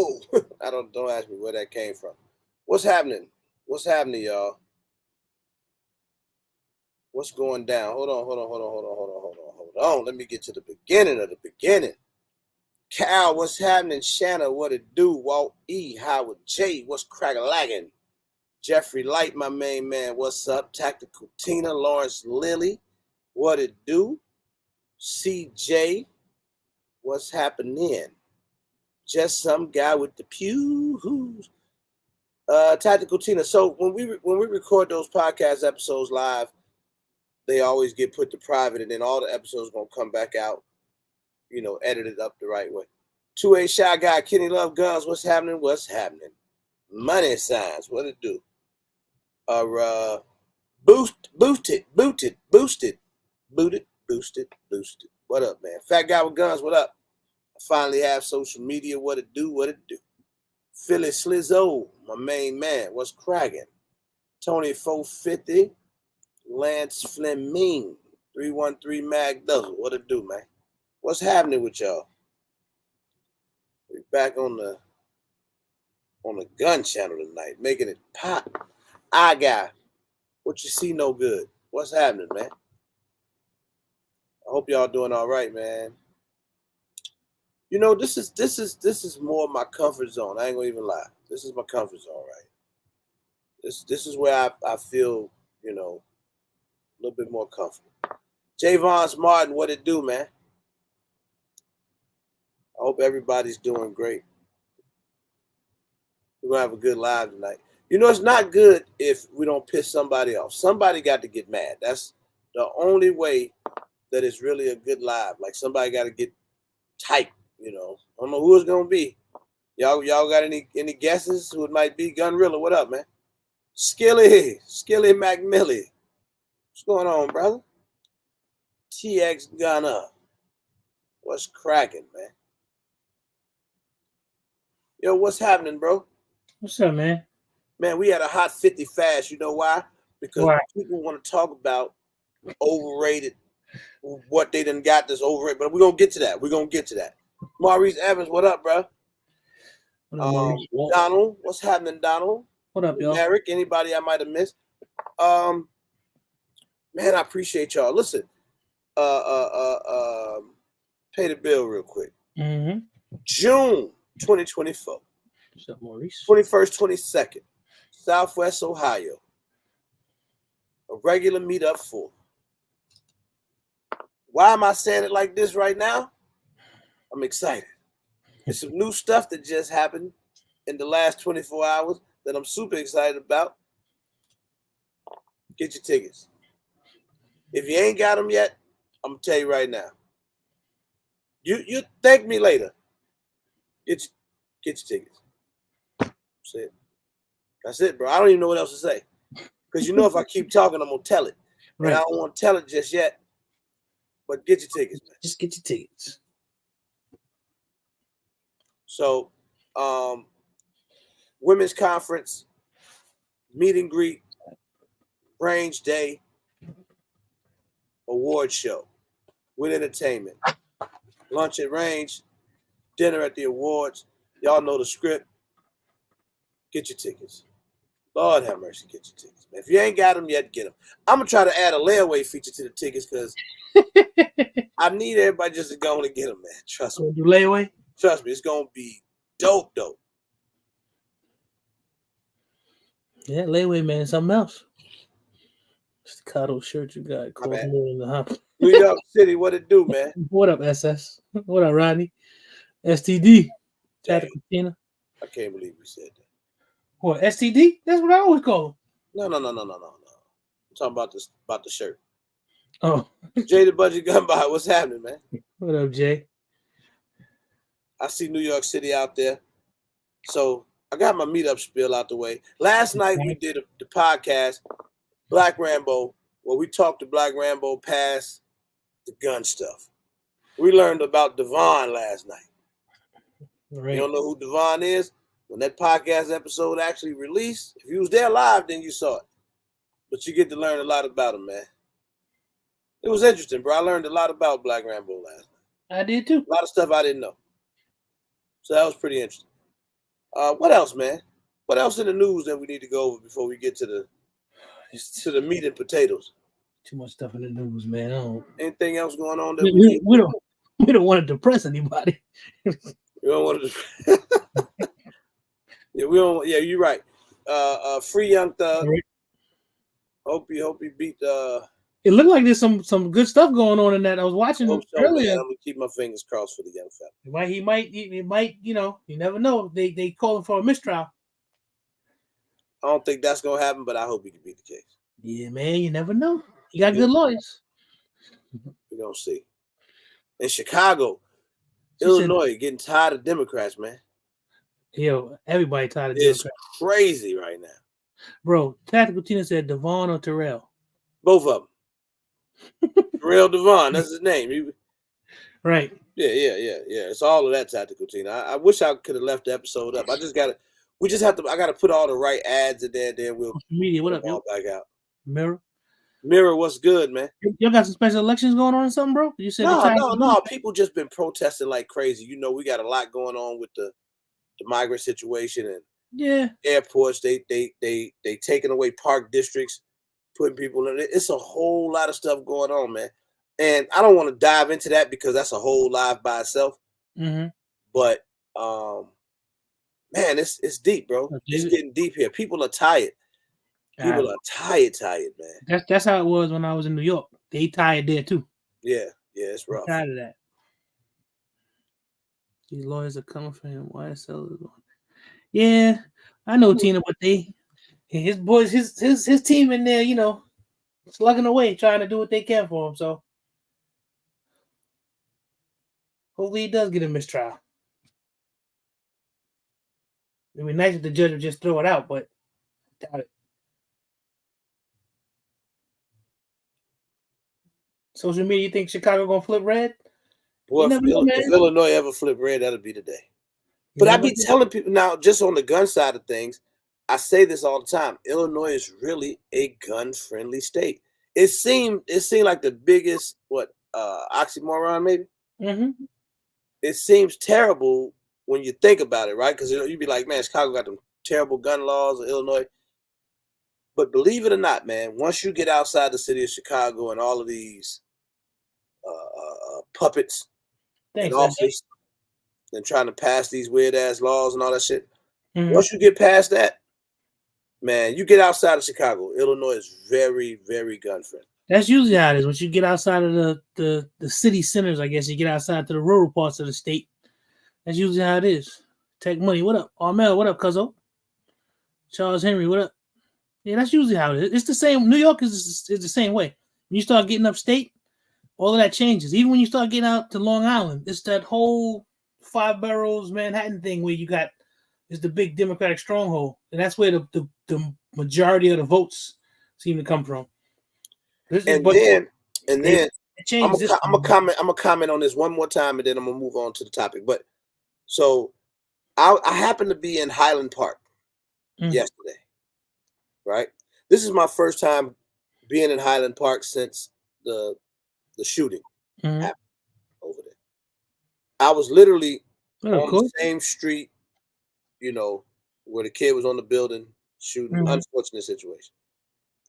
whoa. Don't ask me where that came from. What's happening? What's happening, y'all? What's going down? Hold on. Let me get to the beginning of the beginning. Cal, what's happening? Shanna, what it do? Walt E, Howard J, what's crack-a-lagging? Jeffrey Light, my main man, what's up? Tactical Tina, Lawrence Lilly, what it do? CJ, what's happening? Just some guy with the pews. Tactical Tina. So when we record those podcast episodes live, they always get put to private, and then all the episodes gonna come back out, edited up the right way. 2A Shy Guy, Kenny Love Guns, what's happening? What's happening? Money signs, what it do? Boosted. What up, man? Fat Guy with Guns, what up? I finally have social media, what it do? Philly Slizzo, my main man, what's cracking? Tony 450, Lance Fleming, 313 Mag Dozen, what it do, man? What's happening with y'all? We're back on the gun channel tonight, making it pop. I got what you see no good. What's happening, man? I hope y'all doing all right, man. This is more my comfort zone. I ain't gonna even lie. This is my comfort zone, right? This is where I feel, a little bit more comfortable. Javon's Martin, what it do, man? I hope everybody's doing great. We're gonna have a good live tonight. It's not good if we don't piss somebody off. Somebody got to get mad. That's the only way that it's really a good live. Like somebody got to get tight. I don't know who it's gonna be. Y'all got any guesses who it might be? Gunrilla, what up, man? Skilly McMillie. What's going on, brother? TX Gunna. What's cracking, man? Yo, what's happening, bro? What's up, man? Man, we had a hot 50 fast. You know why? Because people want to talk about overrated, what they done got that's overrated. But we're going to get to that. Maurice Evans, what up, bro? Donald, what's happening, Donald? What up, y'all? Eric, anybody I might have missed? Man, I appreciate y'all. Listen, pay the bill real quick. Mm-hmm. June 2024. What's up, Maurice? 21st, 22nd, Southwest Ohio. A regular meetup for. Why am I saying it like this right now? I'm excited. There's some new stuff that just happened in the last 24 hours that I'm super excited about. Get your tickets. If you ain't got them yet, I'm going to tell you right now. You thank me later. Get your tickets. That's it, bro. I don't even know what else to say. Because if I keep talking, I'm going to tell it. Right. And I don't want to tell it just yet. But get your tickets, man. Just get your tickets. So, women's conference, meet and greet, range day, award show with entertainment. Lunch at range, dinner at the awards. Y'all know the script. Get your tickets. Lord have mercy, get your tickets, man. If you ain't got them yet, get them. I'm going to try to add a layaway feature to the tickets because I need everybody just to go and get them, man. Trust me. Do layaway? Trust me, it's going to be dope. Yeah, layaway, man, something else. Staccato shirt you got. New York City, what it do, man? What up, SS? What up, Rodney? STD. Tactical Tina. I can't believe we said that. What, STD? That's what I always call him. No. I'm talking about the shirt. Oh. Jay the Budget Gunby, what's happening, man? What up, Jay? I see New York City out there. So I got my meetup spiel out the way. Last night we did the podcast, Black Rambo, where we talked to Black Rambo past the gun stuff. We learned about Devon last night. Right. You don't know who Devon is? When that podcast episode actually released, if you was there live, then you saw it. But you get to learn a lot about him, man. It was interesting, bro. I learned a lot about Black Rambo last night. I did too. A lot of stuff I didn't know. So that was pretty interesting. What else, man? What else in the news that we need to go over before we get to the meat and potatoes? Too much stuff in the news, man. I don't, Anything else going on that we, we we, need? we don't we don't want to depress anybody. We don't want to. Yeah, we don't. Yeah, you're right. Free Young Thug. Hope he beat. It looked like there's some good stuff going on in that. I was watching Hope so, earlier. man. I'm gonna keep my fingers crossed for the young fella. He might, you know, you never know. They call him for a mistrial. I don't think that's gonna happen, but I hope he can beat the case. Yeah, man, you never know. He got good lawyers. We're gonna see. In Chicago, Illinois getting tired of Democrats, man. Yo, everybody tired of It's Democrats. crazy right now. Bro, Tactical Tina said Devon or Terrell. Both of them. Terrell Devon, that's his name. Right. Yeah. It's all of that, Tactical Tina. I wish I could have left the episode up. I gotta put all the right ads in there, then we'll media. What up, all back out. Mirror, what's good, man? Y'all got some special elections going on or something, bro? You said no. People just been protesting like crazy. You know, we got a lot going on with the migrant situation and airports. They taking away park districts, putting people in it. It's a whole lot of stuff going on, man. And I don't want to dive into that because that's a whole live by itself. Mm-hmm. But man, it's deep, bro. It's getting deep here. People are tired. People are tired, man. That's how it was when I was in New York. They tired there too. Yeah, it's rough. I'm tired of that. These lawyers are coming for him. YSL is on. Yeah, I know Tina, but his boys, his team in there, you know, slugging away, trying to do what they can for him. So hopefully he does get a mistrial. It'd be nice if the judge would just throw it out, but I doubt it. Social media, you think Chicago gonna flip red? Boy, if Illinois ever flip red, that'll be the day. But I be telling people now, just on the gun side of things, I say this all the time. Illinois is really a gun-friendly state. It seemed like the biggest oxymoron, maybe. Mm-hmm. It seems terrible when you think about it, right? Because you'd be like, man, Chicago got them terrible gun laws, or Illinois. But believe it or not, man, once you get outside the city of Chicago and all of these puppets in office and trying to pass these weird ass laws and all that shit. Mm-hmm. Once you get past that, man, you get outside of Chicago. Illinois is very, very gun friendly. That's usually how it is. Once you get outside of the city centers, I guess you get outside to the rural parts of the state. That's usually how it is. Tech Money, what up? Armel, what up, cuzzo? Charles Henry, what up? Yeah, that's usually how it is. It's the same. New York is the same way. When you start getting upstate, all of that changes. Even when you start getting out to Long Island, it's that whole 5 boroughs Manhattan thing where you got is the big Democratic stronghold, and that's where the majority of the votes seem to come from. And then I'm gonna comment on this one more time, and then I'm gonna move on to the topic. But so I happened to be in Highland Park yesterday, right? This is my first time being in Highland Park since the shooting happened over there. I was literally on the same street, you know, where the kid was on the building shooting. Unfortunate situation.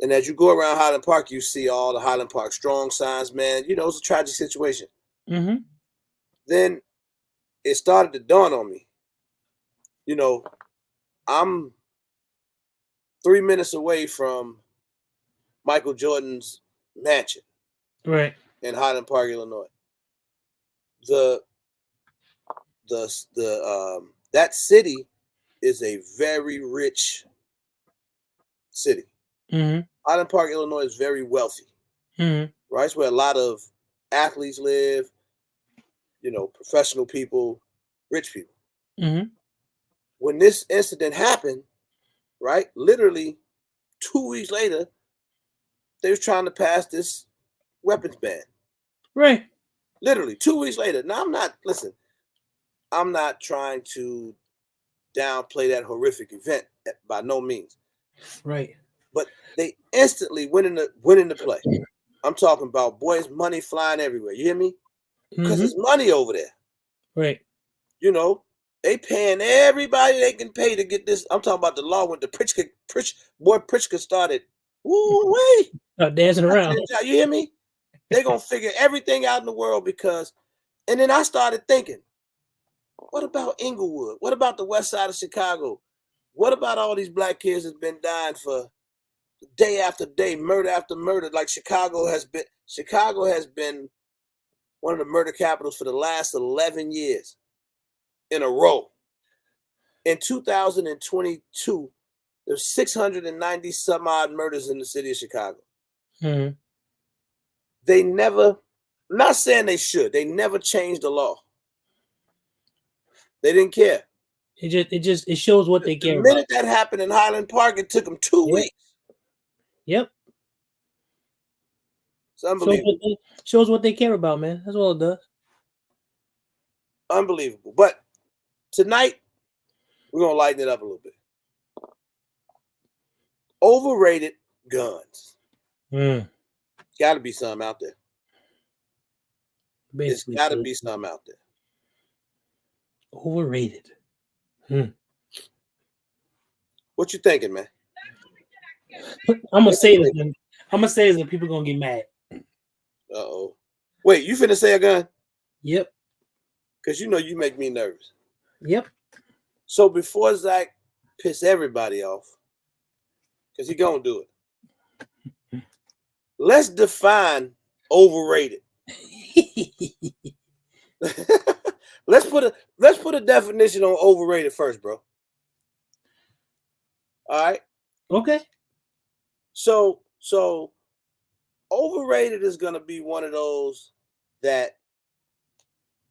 And as you go around Highland Park, you see all the Highland Park strong signs, man. You know, it's a tragic situation. Mm-hmm. Then it started to dawn on me. You know, I'm 3 minutes away from Michael Jordan's mansion. Right. In Highland Park, Illinois. That city is a very rich city. Mm-hmm. Highland Park, Illinois is very wealthy. Mm-hmm. Right? It's where a lot of athletes live, you know, professional people, rich people. Mm-hmm. When this incident happened, right, literally 2 weeks later, they was trying to pass this weapons ban. Right. Literally 2 weeks later. Now I'm not trying to downplay that horrific event by no means. Right. But they instantly went into play. I'm talking about boys, money flying everywhere. You hear me? Because there's money over there. Right. You know, They paying everybody they can pay to get this. I'm talking about the law when the Pritzker started. Woo wee! Dancing around. You hear me? They're gonna figure everything out in the world because. And then I started thinking, what about Inglewood? What about the west side of Chicago? What about all these black kids that's been dying for day after day, murder after murder? Like Chicago has been one of the murder capitals for the last 11 years in a row. In 2022, there's 690 some odd murders in the city of Chicago. Mm-hmm. They never, I'm not saying they should, they never changed the law. They didn't care. It shows what they care about. The minute that happened in Highland Park, it took them 2 weeks. Yep. It's unbelievable. Shows what they care about, man. That's all it does. Unbelievable. But tonight, we're going to lighten it up a little bit. Overrated guns. Got to be some out there. Basically, there's got to be some out there. Overrated. What you thinking, man? I'm gonna say this. I'm gonna say this, and people gonna get mad. Uh-oh. Wait, you finna say a gun? Yep. Because you know you make me nervous. Yep. So before Zach piss everybody off, because he gonna do it, let's define overrated. Let's put a definition on overrated first, bro. All right. Okay. So overrated is gonna be one of those that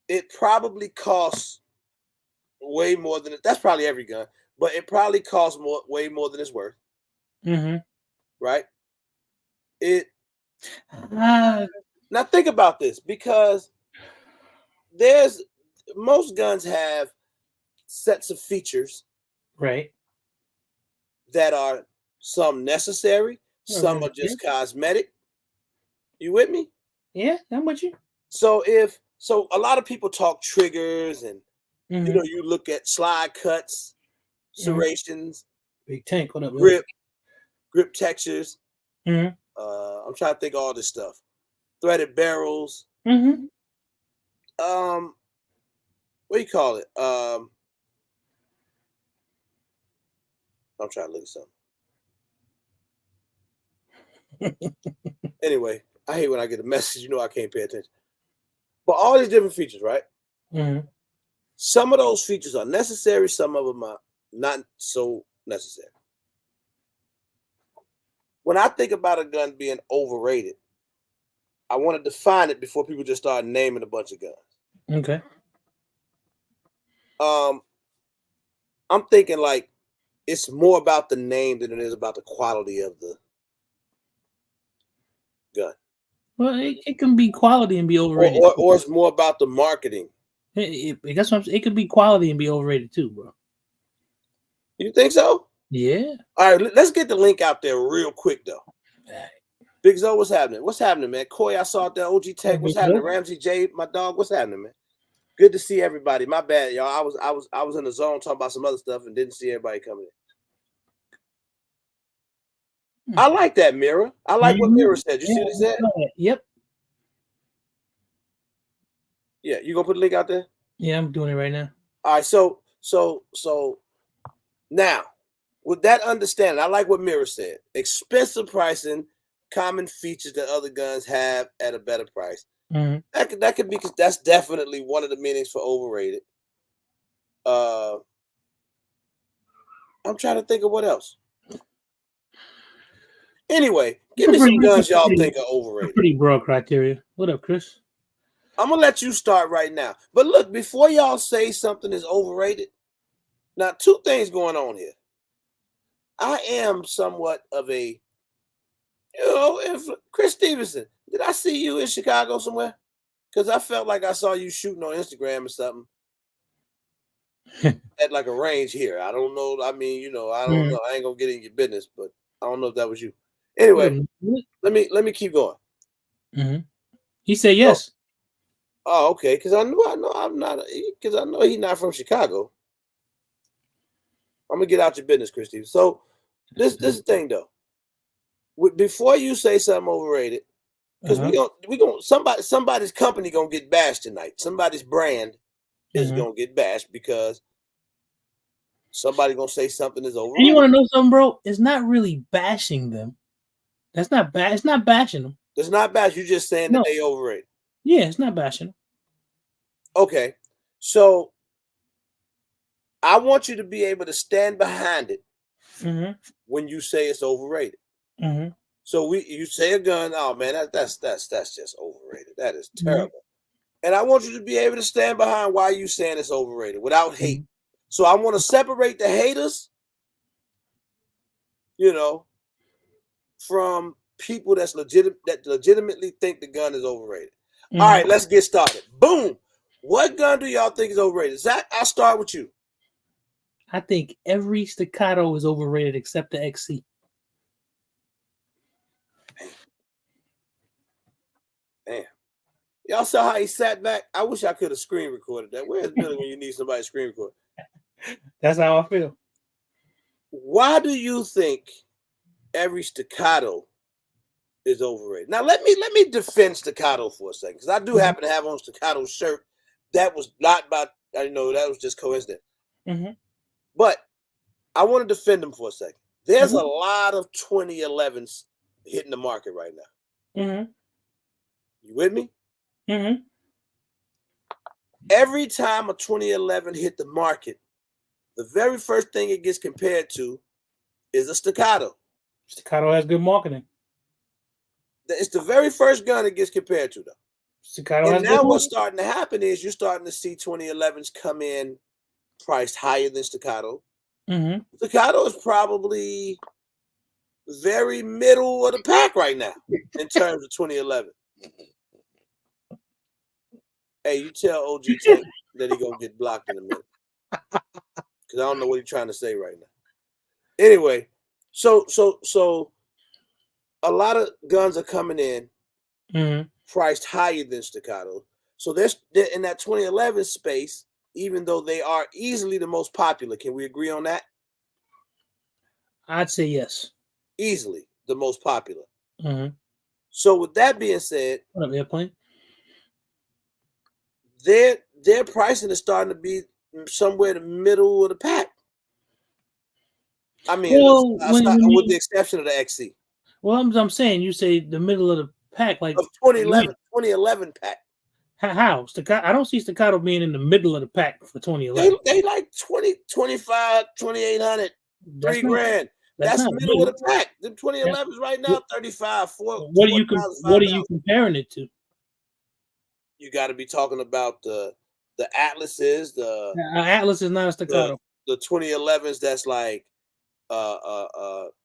it probably costs way more than that's probably every gun, but it probably costs way more than it's worth. Mm-hmm. Right? Now think about this, because most guns have sets of features, right, that are some necessary, some are just cosmetic. You with me? Yeah, I'm with you. So a lot of people talk triggers and you know, you look at slide cuts, serrations, big tank, what up, grip textures. I'm trying to think of all this stuff. Threaded barrels. What do you call it? I'm trying to look at something. Anyway, I hate when I get a message, you know I can't pay attention. But all these different features, right? Some of those features are necessary, some of them are not so necessary. When I think about a gun being overrated, I want to define it before people just start naming a bunch of guns. Okay. I'm thinking like it's more about the name than it is about the quality of the gun. Well, it can be quality and be overrated, or it's more about the marketing. That's what it could be quality and be overrated too, bro. You think so? Yeah. All right, let's get the link out there real quick though. Big Zo, what's happening? What's happening, man? Coy, I saw that OG Tech. What's happening? Ramsey J, my dog. What's happening, man? Good to see everybody. My bad, y'all. I was in the zone talking about some other stuff and didn't see everybody coming in. I like that, Mira. I like what Mira said. You see what he said? Yep. Yeah, you gonna put the link out there? Yeah, I'm doing it right now. All right, so now with that understanding, I like what Mira said. Expensive pricing, common features that other guns have at a better price. That could be, because that's definitely one of the meanings for overrated. I'm trying to think of what else. Anyway, give me some guns y'all think are overrated. Pretty broad criteria. What up, Chris? I'm gonna let you start right now. But look, before y'all say something is overrated, now two things going on here. I am somewhat of a, if Chris Stevenson, did I see you in Chicago somewhere? Because I felt like I saw you shooting on Instagram or something at like a range here. I don't know. I mean, I don't know. I ain't gonna get in your business, but I don't know if that was you. Anyway, let me keep going. He said yes. Oh, okay. Because I know I'm not. Because I know he's not from Chicago. I'm gonna get out your business, Christy. So this is the thing though. Before you say something overrated, because we gonna somebody's company gonna get bashed tonight. Somebody's brand is gonna get bashed because somebody gonna say something is overrated. And you want to know something, bro? It's not really bashing them. That's not bad. It's not bashing them. It's not bash. You're just saying that they overrated. Yeah, it's not bashing them. Okay, so I want you to be able to stand behind it when you say it's overrated. So you say a gun, oh man, that's just overrated. That is terrible. And I want you to be able to stand behind why you saying it's overrated without hate. So I want to separate the haters, from people that legitimately think the gun is overrated. All right, let's get started. Boom. What gun do y'all think is overrated? Zach, I'll start with you. I think every Staccato is overrated except the XC. Damn. Y'all saw how he sat back? I wish I could have screen recorded that. Where's Billy when you need somebody to screen record? That's how I feel. Why do you think every Staccato is overrated? Now let me defend Staccato for a second, because I do happen to have on Staccato shirt. That was not by that was just coincidence. But I want to defend them for a second. There's a lot of 2011s hitting the market right now. You with me? Every time a 2011 hit the market, the very first thing it gets compared to is a Staccato. Staccato has good marketing. It's the very first gun it gets compared to, though. Staccato and now what's starting to happen is you're starting to see 2011s come in priced higher than Staccato. Staccato is probably very middle of the pack right now in terms of 2011. Hey, you tell OG Tank that he gonna get blocked in a minute, because I don't know what he's trying to say right now. Anyway, so a lot of guns are coming in priced higher than Staccato. So they're in that 2011 space, even though they are easily the most popular. Can we agree on that? I'd say yes. Easily the most popular. So with that being said, what up, Airplane? Their pricing is starting to be somewhere in the middle of the pack. I mean, with the exception of the XC. Well, I'm saying you say the middle of the pack, like of 2011 pack. How? Staccato? I don't see Staccato being in the middle of the pack for 2011. They like 20, 25, 2,800, $3,000. That's the middle of the pack. The 2011s right now, 35, 4. What are you comparing it to? You got to be talking about the Atlases. The Atlas is not a Staccato. The 2011s. That's like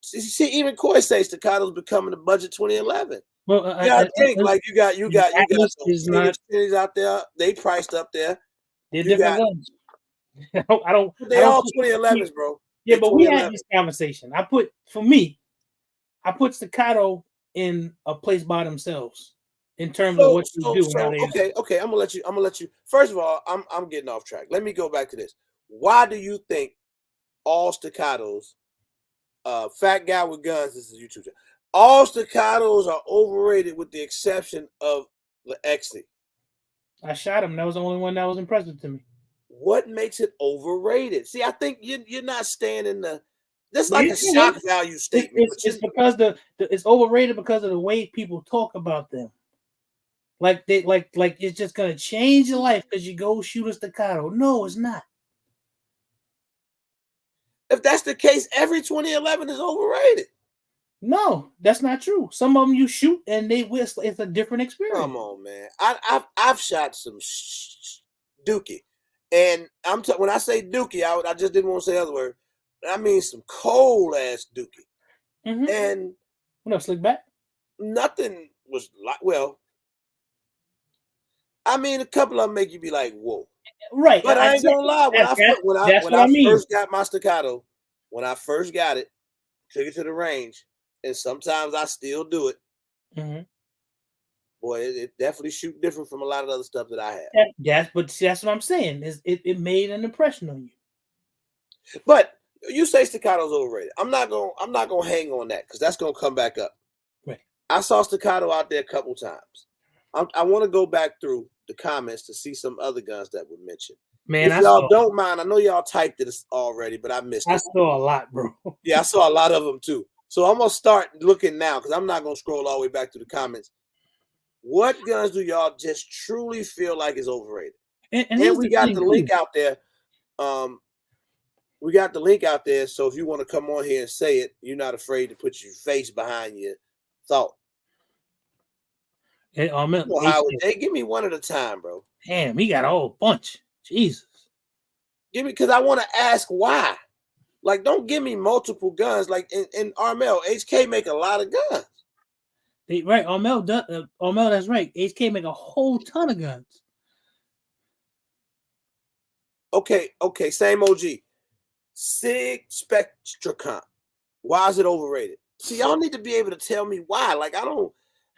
see, even Coy says Staccato's becoming a budget 2011. Well, I think like you got those out there. They priced up there. They're different guns. I don't. They all 2011s, bro. Yeah, but we had this conversation. I put Staccato in a place by themselves in terms of what you do. Okay. I'm gonna let you. First of all, I'm getting off track. Let me go back to this. Why do you think all Staccatos? Fat guy with guns. This is YouTube channel. All Staccatos are overrated with the exception of the XC. I shot him. That was the only one that was impressive to me. What makes it overrated? See, I think you're not staying in the. That's like a shock value statement. It's because it's overrated because of the way people talk about them. Like it's just gonna change your life because you go shoot a Staccato. No, it's not. If that's the case, every 2011 is overrated. No, that's not true. Some of them you shoot and they whistle. It's a different experience. Come on, man. I've shot some dookie, and when I say dookie, I just didn't want to say the other word. I mean some cold ass dookie. And what else? Slick back? Nothing was like. Well, I mean, a couple of them make you be like, "Whoa!" Right. But I ain't gonna lie. When I first got my Staccato, when I first got it, took it to the range. And sometimes I still do it. Boy, it definitely shoot different from a lot of other stuff that I have. But that's what I'm saying. It made an impression on you. But You say Staccato's overrated. I'm not gonna hang on that because that's gonna come back up. Right. I saw Staccato out there a couple times. I want to go back through the comments to see some other guns that were mentioned. Man, If y'all don't mind, I know y'all typed it already, but I missed it. I saw a lot, bro. Yeah, I saw a lot of them too. So I'm gonna start looking now because I'm not gonna scroll all the way back to the comments. What guns do y'all just truly feel like is overrated? And we got the link out there. We got the link out there. So if you want to come on here and say it, you're not afraid to put your face behind your thought. Hey, Howard, hey, give me one at a time, bro. Damn, he got a whole bunch. Jesus. Give me, because I want to ask why. Like, don't give me multiple guns. Like in Armel, HK make a lot of guns. Right, Armel, that's right. HK make a whole ton of guns. Okay, same OG. Sig Spectracom. Why is it overrated? See, y'all need to be able to tell me why. Like, I don't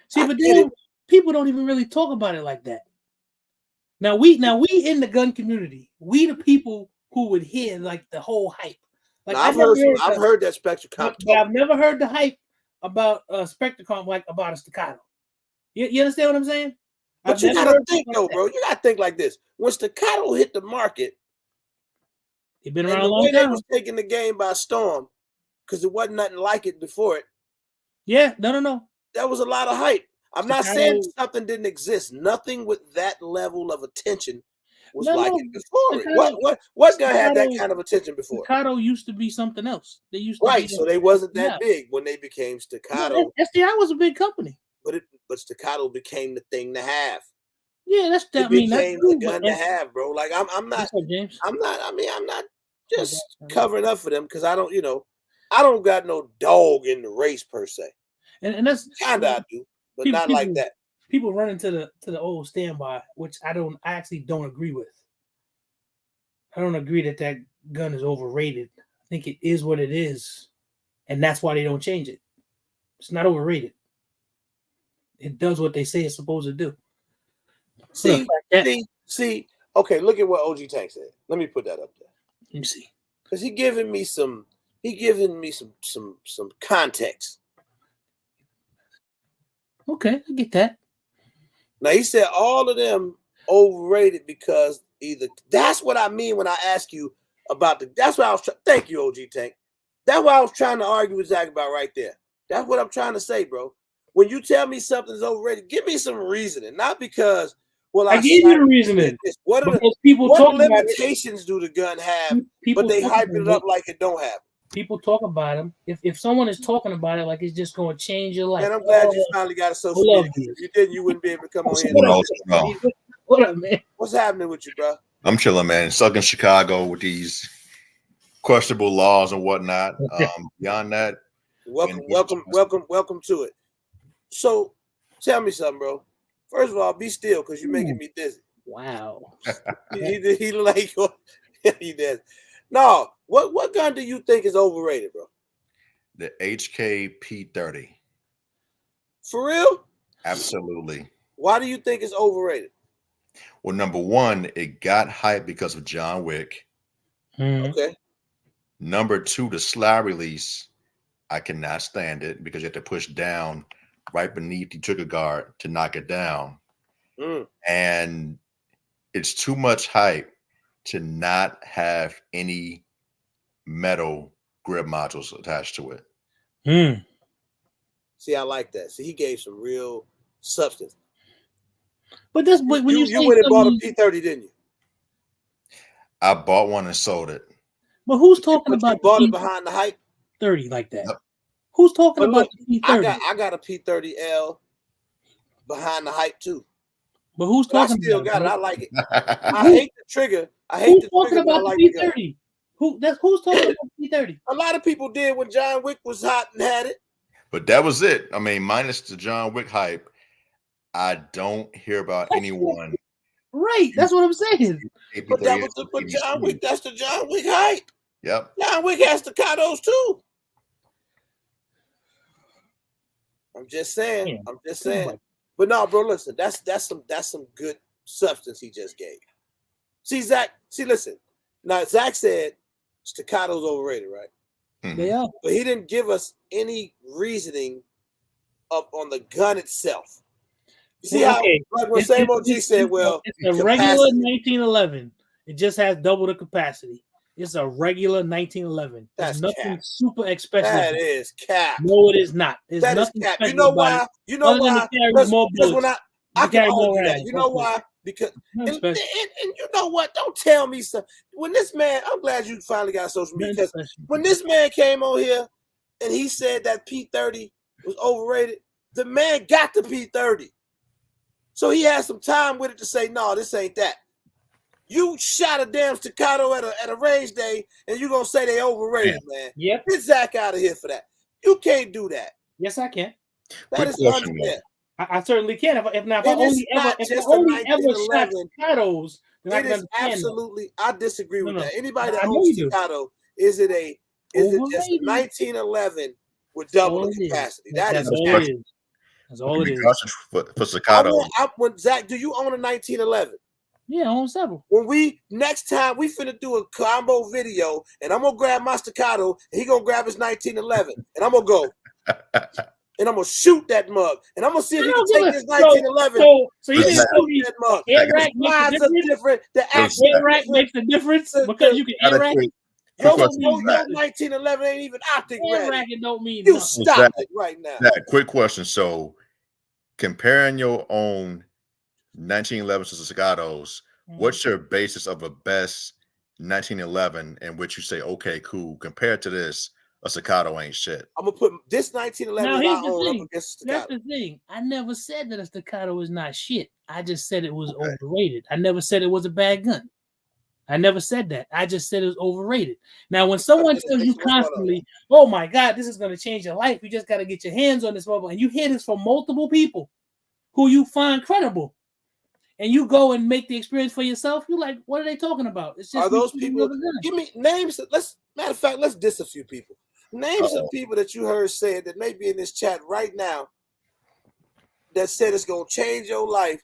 see, but then people don't even really talk about it like that. Now we in the gun community, we the people who would hear like the whole hype. Like I've heard that Spectracom, but I've never heard the hype about Spectracom like about a Staccato. You understand what I'm saying? But you gotta think though, bro. You gotta think like this. When Staccato hit the market, they've been around a long time. They was taking the game by storm because there wasn't nothing like it before it. Yeah, no. That was a lot of hype. I'm not saying something didn't exist. Nothing with that level of attention was like it before it. What gun had that kind of attention before? Staccato used to be something else. They used to be so they wasn't that big when they became Staccato. No, SDI was a big company. But Staccato became the thing to have. Yeah, that's that. It became the gun to have, bro. Like I'm not James. I'm not just covering up for them because I don't got no dog in the race per se. And that's kinda I do, but not like that. People run into the old standby, which I actually don't agree with. I don't agree that gun is overrated. I think it is what it is, and that's why they don't change it. It's not overrated. It does what they say it's supposed to do. See. Okay, look at what OG Tank said. Let me put that up there. Let me see. Because he giving me some context. Okay, I get that. Now he said all of them overrated because either that's what I mean when I ask you about that's what I was thank you, OG Tank. That's what I was trying to argue with Zach about right there. That's what I'm trying to say, bro. When you tell me something's overrated, give me some reasoning, not because I gave you the reasoning. What limitations do the gun have? But they hype it up like it don't have. People talk about them. If someone is talking about it like it's just going to change your life. And I'm glad you finally got a social media. If you didn't, you wouldn't be able to come on here. What up, man? What's happening with you, bro? I'm chilling, man. Stuck in Chicago with these questionable laws and whatnot. Beyond that, welcome to it. So, tell me something, bro. First of all, be still because you're making me dizzy. Wow. he like he does. No, what gun do you think is overrated, bro? The HK P30. For real? Absolutely. Why do you think it's overrated? Well, number one, it got hyped because of John Wick. Okay. Number two, the slide release, I cannot stand it because you have to push down right beneath the trigger guard to knock it down. And it's too much hype to not have any metal grip modules attached to it. See, I like that. See, he gave some real substance. But that's when you went and bought a P30, didn't you? I bought one and sold it. But who's talking about you bought it behind the hype? 30 like that. Yep. Who's talking about the P30? I got a P30L behind the hype too. But who's talking I still about got it? I like it. I hate the trigger. Who's talking about the P30? Who's talking about the P30? A lot of people did when John Wick was hot and had it. But that was it. I mean, minus the John Wick hype, I don't hear about anyone. Right, that's what I'm saying. But that was John Wick. That's the John Wick hype. Yep. John Wick has Staccatos too. I'm just saying. But no, bro, listen. That's some good substance he just gave. See, Zach. See, listen. Now, Zach said Staccato's overrated, right? Mhm. They are. But he didn't give us any reasoning up on the gun itself. You see how, Okay. like when Same OG said, well, it's a regular 1911. It just has double the capacity. It's a regular 1911. That's There's nothing cap. super special. That is cap. No, it is not. There's That is nothing cap. You special know about why? it. You know Other than why? to carry Because more when bullets. I To can carry more argue that. rounds. You know That's it. why? Because Nothing and special. you know what? Don't tell me something. When this man, I'm glad you finally got social media, Nothing because special. when this man came on here and he said that P30 was overrated, the man got the P30. So he had some time with it to say, no, this ain't that. You shot a damn Staccato at a range day, and you gonna say they overrated, man. Yep. Get Zach out of here for that. You can't do that. Yes, I can. That Quick is question, unfair. I certainly can. If I And only it's not ever just a shot 1911. Staccatos, then I It can is understand that. absolutely. I disagree with No. that. Anybody that I know owns you do. Staccato, is it just a Overrated. 1911 with double all the it is. capacity? That's That all is. it is. That's all it is. For Staccato. When Zach, do you own a 1911? Yeah, I own several. When next time we finna do a combo video, and I'm gonna grab my Staccato, and he gonna grab his 1911, and I'm gonna go, and I'm gonna shoot that mug, and I'm gonna see if he can take this 1911. So you didn't tell me that mug. air rack makes a difference? Different. The Air action rack makes a difference because you can air rack. Your question, 1911 ain't even optic Air ready. racking don't mean You nothing. stop it right now. That quick question. So, comparing your own 1911s to Staccatos, what's your basis of a best 1911 in which you say, okay, cool, compared to this, a Staccato ain't shit? I'm gonna put this 1911 Now, that here's I the own thing. up against That's Staccato. the thing. I never said that a Staccato is not shit. I just said it was overrated. I never said it was a bad gun. I never said that. I just said it was overrated. Now, when someone tells you constantly, oh my God, this is going to change your life, you just got to get your hands on this mobile, and you hear this from multiple people who you find credible, and you go and make the experience for yourself, you're like, what are they talking about? It's just are those people? Give me names. Matter of fact, let's diss a few people. Names some people that you heard say that may be in this chat right now that said it's gonna change your life.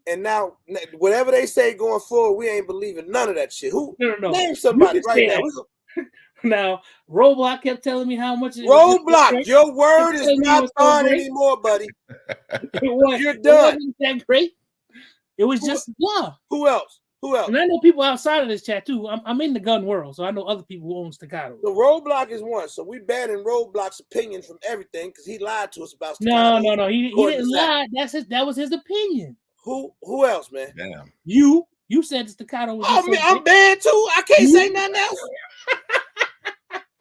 And now, whatever they say going forward, we ain't believing none of that shit. Who? No. Name somebody right now. Now, Roblox kept telling me how much. Roblox, your word is not on anymore, buddy. You're done. It wasn't that great. It was just blah. Who else? And I know people outside of this chat too. I'm in the gun world, so I know other people who own Staccato. The Roblox is one, so we banning Roblox's opinion from everything because he lied to us about Staccato. No. He didn't lie. That was his opinion. Who else, man? Damn. You said the Staccato was. Oh, I'm banned too. I can't say nothing else.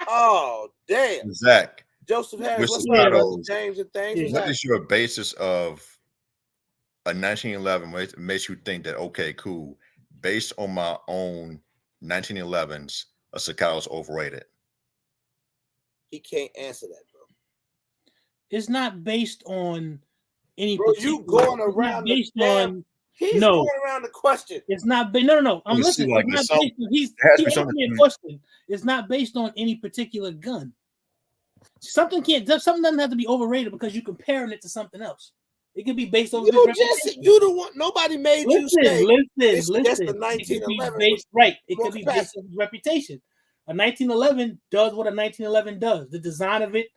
Oh, damn. Zach. Joseph Harris, what's up, James and things? What is your basis of a 1911 makes you think that, okay, cool, based on my own 1911s, a Staccato is overrated? He can't answer that, bro. It's not based on any. Bro, you going around based on. He's going around the question. It's not. No. I'm listening. Like it's not based on, he asked me a question. It's not based on any particular gun. Something doesn't have to be overrated because you're comparing it to something else. It can be based on you the one. Nobody made you say. Listen. Just the 1911. It could be based on reputation. A 1911 does what a 1911 does. The design of it,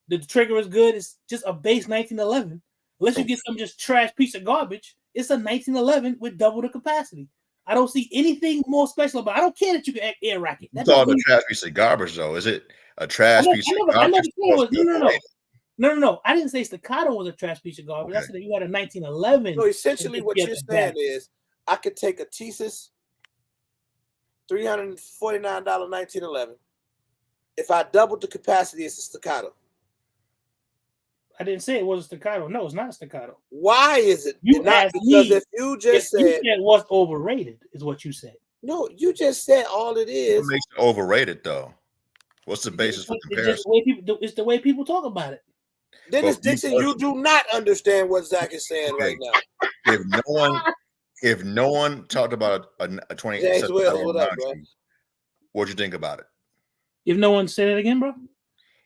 the trigger is good. It's just a base 1911. Unless you get some just trash piece of garbage, it's a 1911 with double the capacity. I don't see anything more special about it. I don't care that you can air rack it. That's all a trash piece of garbage, though. Is it a trash piece of garbage? I never said it was. No. I didn't say Staccato was a trash piece of garbage. I said that you had a 1911. So essentially, what you're saying is, I could take a Thesis $349 1911. If I doubled the capacity, it's a Staccato. I didn't say it was a Staccato. No, it's not a Staccato. Why is it you not? Because if you just said it was overrated, is what you said. No, you just said all it is. What makes it overrated, though? What's the basis for comparison? It's the way people talk about it. Dennis Dixon, you do not understand what Zach is saying right now. If no one talked about a 20, what'd you think about it? If no one said it again, bro.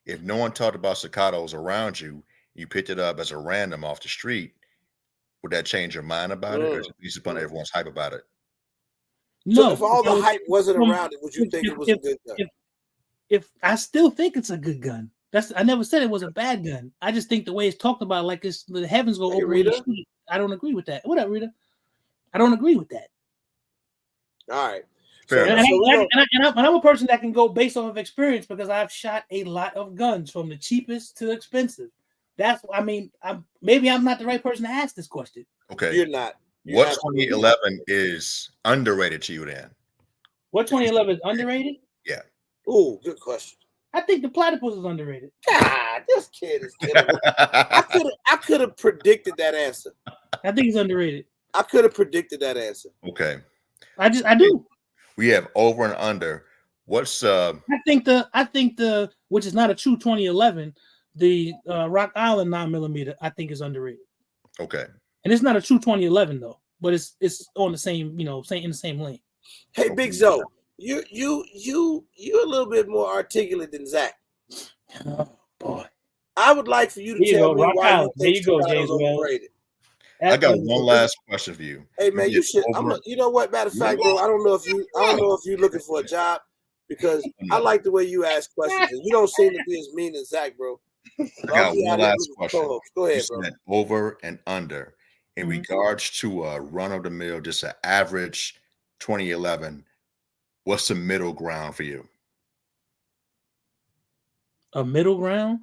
If no one talked about Staccatos around you, you picked it up as a random off the street, would that change your mind about it, or is it based upon everyone's hype about it? No. So if all the hype wasn't from- around it, would you think it was a good gun? If I still think it's a good gun. I never said it was a bad gun. I just think the way it's talked about, like it's the heavens go open when you shoot it. I don't agree with that. What up, Rita? I don't agree with that. All right. Fair enough. And I'm a person that can go based off of experience because I've shot a lot of guns from the cheapest to the expensive. Maybe I'm not the right person to ask this question. Okay. You're not. What 2011 is underrated to you then? What 2011 is underrated? Yeah. Oh, good question. I think the platypus is underrated. God, this kid is killing me. I could have predicted that answer. I think it's underrated. I could have predicted that answer. Okay. I do. We have over and under. What's I think the which is not a true 2011, the Rock Island 9mm, I think is underrated. Okay. And it's not a true 2011 though, but it's on the same, in the same lane. Hey, Big Zoe, you a little bit more articulate than Zach. Oh boy. I would like for you to tell me why you think Staccato is overrated. I got one last question for you. Hey man, you should. You know what? Matter of fact, bro, I don't know if you're looking for a job because I like the way you ask questions. And you don't seem to be as mean as Zach, bro. I got one last question. Go ahead, bro. Over and under in regards to a run of the mill, just an average 2011. What's the middle ground for you? A middle ground?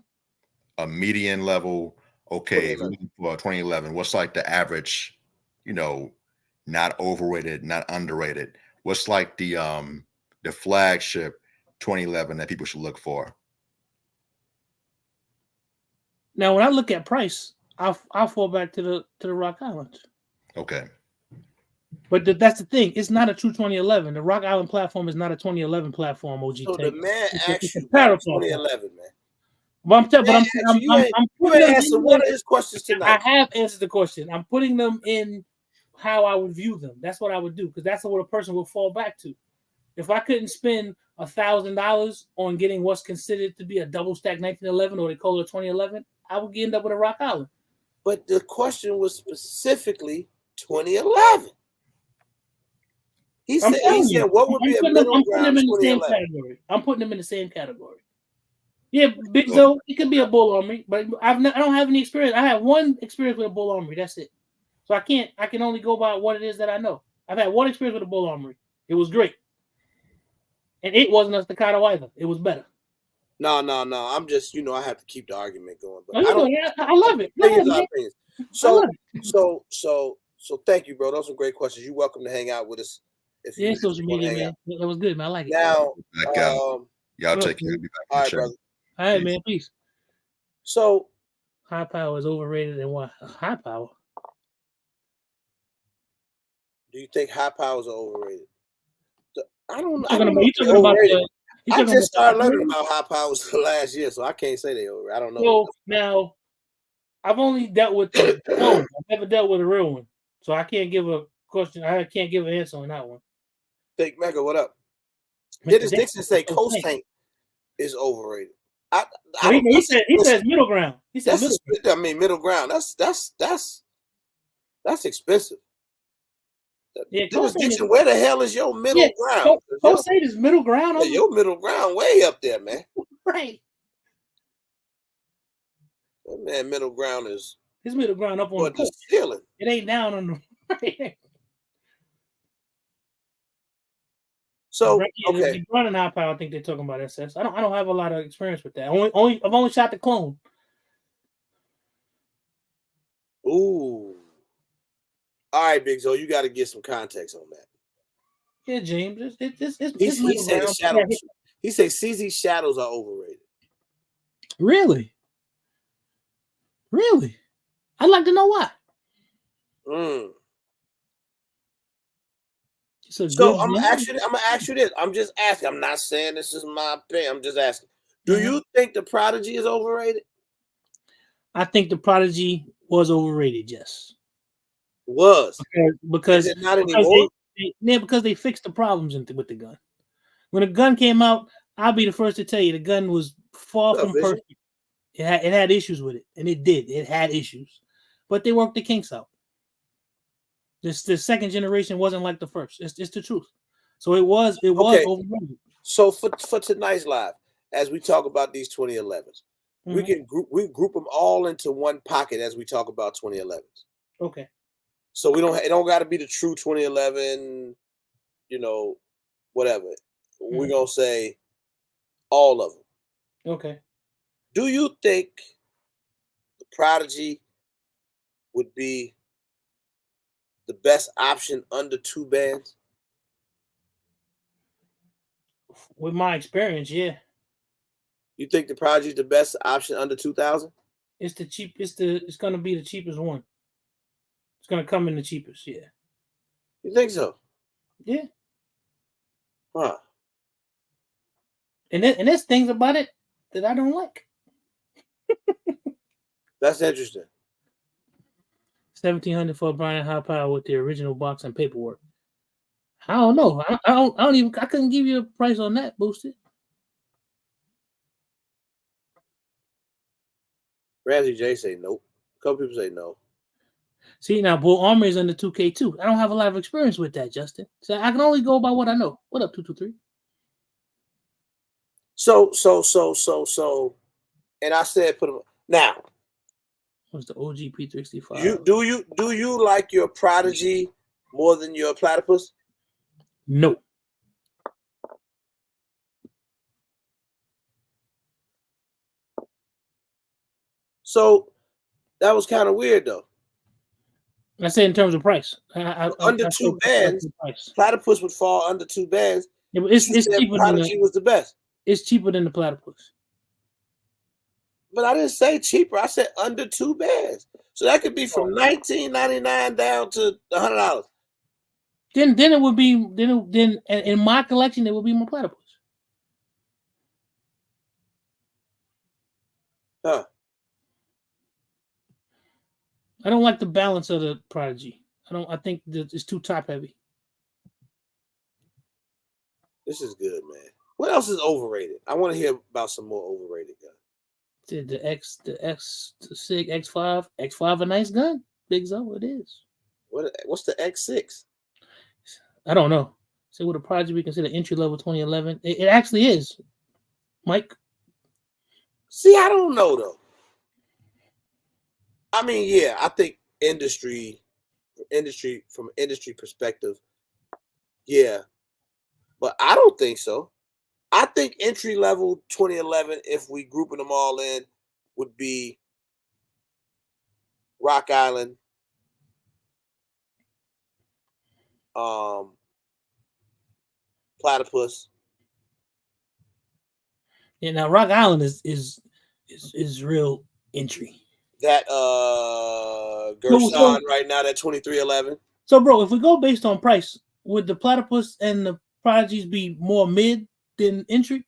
A median level. Okay, for 2011, what's like the average, not overrated, not underrated? What's like the flagship 2011 that people should look for? Now, when I look at price, I'll fall back to the Rock Island. Okay. But that's the thing. It's not a true 2011. The Rock Island platform is not a 2011 platform, OG. So the man asked you 2011, man. But I'm putting answer one of his questions tonight. I have answered the question. I'm putting them in how I would view them. That's what I would do because that's what a person would fall back to. If I couldn't spend $1,000 on getting what's considered to be a double stack 1911 or they call it 2011, I would end up with a Rock Island. But the question was specifically 2011. He said, what would be a middle ground 2011? I'm putting them in the same category. Yeah, Big Zoe, it could be a bull armory, but I don't have any experience. I have one experience with a bull armory. That's it. So I can only go by what it is that I know. I've had one experience with a bull armory. It was great. And it wasn't a Staccato either. It was better. No. I'm just, I have to keep the argument going. But I love it. So thank you, bro. Those are great questions. You're welcome to hang out with us. Yeah, social media, man. That was good, man. I like it. Now, y'all take care. All right, brother. All right, man. Peace. So, high power is overrated and why? High power. Do you think high powers are overrated? I don't know. I just started learning about high powers last year, so I can't say they overrated. I don't know. So now, I've only dealt with the clone. I've never dealt with a real one, so I can't give a question. I can't give an answer on that one. Think Mega, what up? Dennis Dixon say Coast Tank is overrated. He says middle ground. He said middle ground. That's expensive. Yeah, Dixon, where the hell is your middle ground? Coast Tank is middle ground. Yeah, your middle ground way up there, man. Right. That man, middle ground is his middle ground up on the ceiling. It ain't down on the right. So okay, the running high power. I think they're talking about SS. I don't have a lot of experience with that. I've only shot the clone. Ooh. All right, Big Zo, you got to get some context on that. Yeah, James. He said CZ shadows are overrated. Really? I'd like to know why. So I'm gonna ask you this. I'm just asking. I'm not saying this is my opinion. I'm just asking. Do you think the Prodigy is overrated? I think the Prodigy was overrated. Yes. Because is it not anymore? Because they fixed the problems with the gun. When the gun came out, I'll be the first to tell you the gun was far from perfect. It had issues with it, and it did. It had issues, but they worked the kinks out. The second generation wasn't like the first. It's the truth. So it was Okay. overrated. So for tonight's live, as we talk about these 2011s, we can group them all into one pocket as we talk about 2011s. Okay. So it don't got to be the true 2011, whatever. We're gonna say all of them. Okay. Do you think the Prodigy would be the best option under 2 bands? With my experience, yeah. You think the Prodigy is the best option under 2000? It's the cheap. It's gonna be the cheapest one. It's gonna come in the cheapest. Yeah. You think so? Yeah. Huh. And there's things about it that I don't like. That's interesting. 1,700 for a Brian High Power with the original box and paperwork. I don't know. I couldn't give you a price on that boosted. Ramsey J say nope. A couple people say no. See, now Bull Armor is under 2K too. I don't have a lot of experience with that, Justin. So I can only go by what I know. What up, 223? So, and I said put them now. What's the OG P365? Do you like your Prodigy more than your Platypus? No. So that was kind of weird though. I say in terms of price. Under 2 bands, Platypus would fall under 2 bands. Yeah, but it's cheaper Prodigy was the best. It's cheaper than the Platypus. But I didn't say cheaper. I said under 2 bands. So that could be from $19.99 down to $100. Then it would be then in my collection it would be my Platypus. Huh. I don't like the balance of the Prodigy. I think that it's too top heavy. This is good, man. What else is overrated? I want to hear about some more overrated guns. The SIG X5. X5 a nice gun. Big Zo, it is. What's the X6? I don't know. So would a Prodigy be considered entry level 2011? It actually is. Mike? See, I don't know though. I mean, yeah, I think from an industry perspective, yeah. But I don't think so. I think entry level 2011, if we grouping them all in, would be Rock Island, Platypus. Yeah, now Rock Island is real entry. That Gerson right now, that 2311. So, bro, if we go based on price, would the Platypus and the Prodigies be more mid than entry?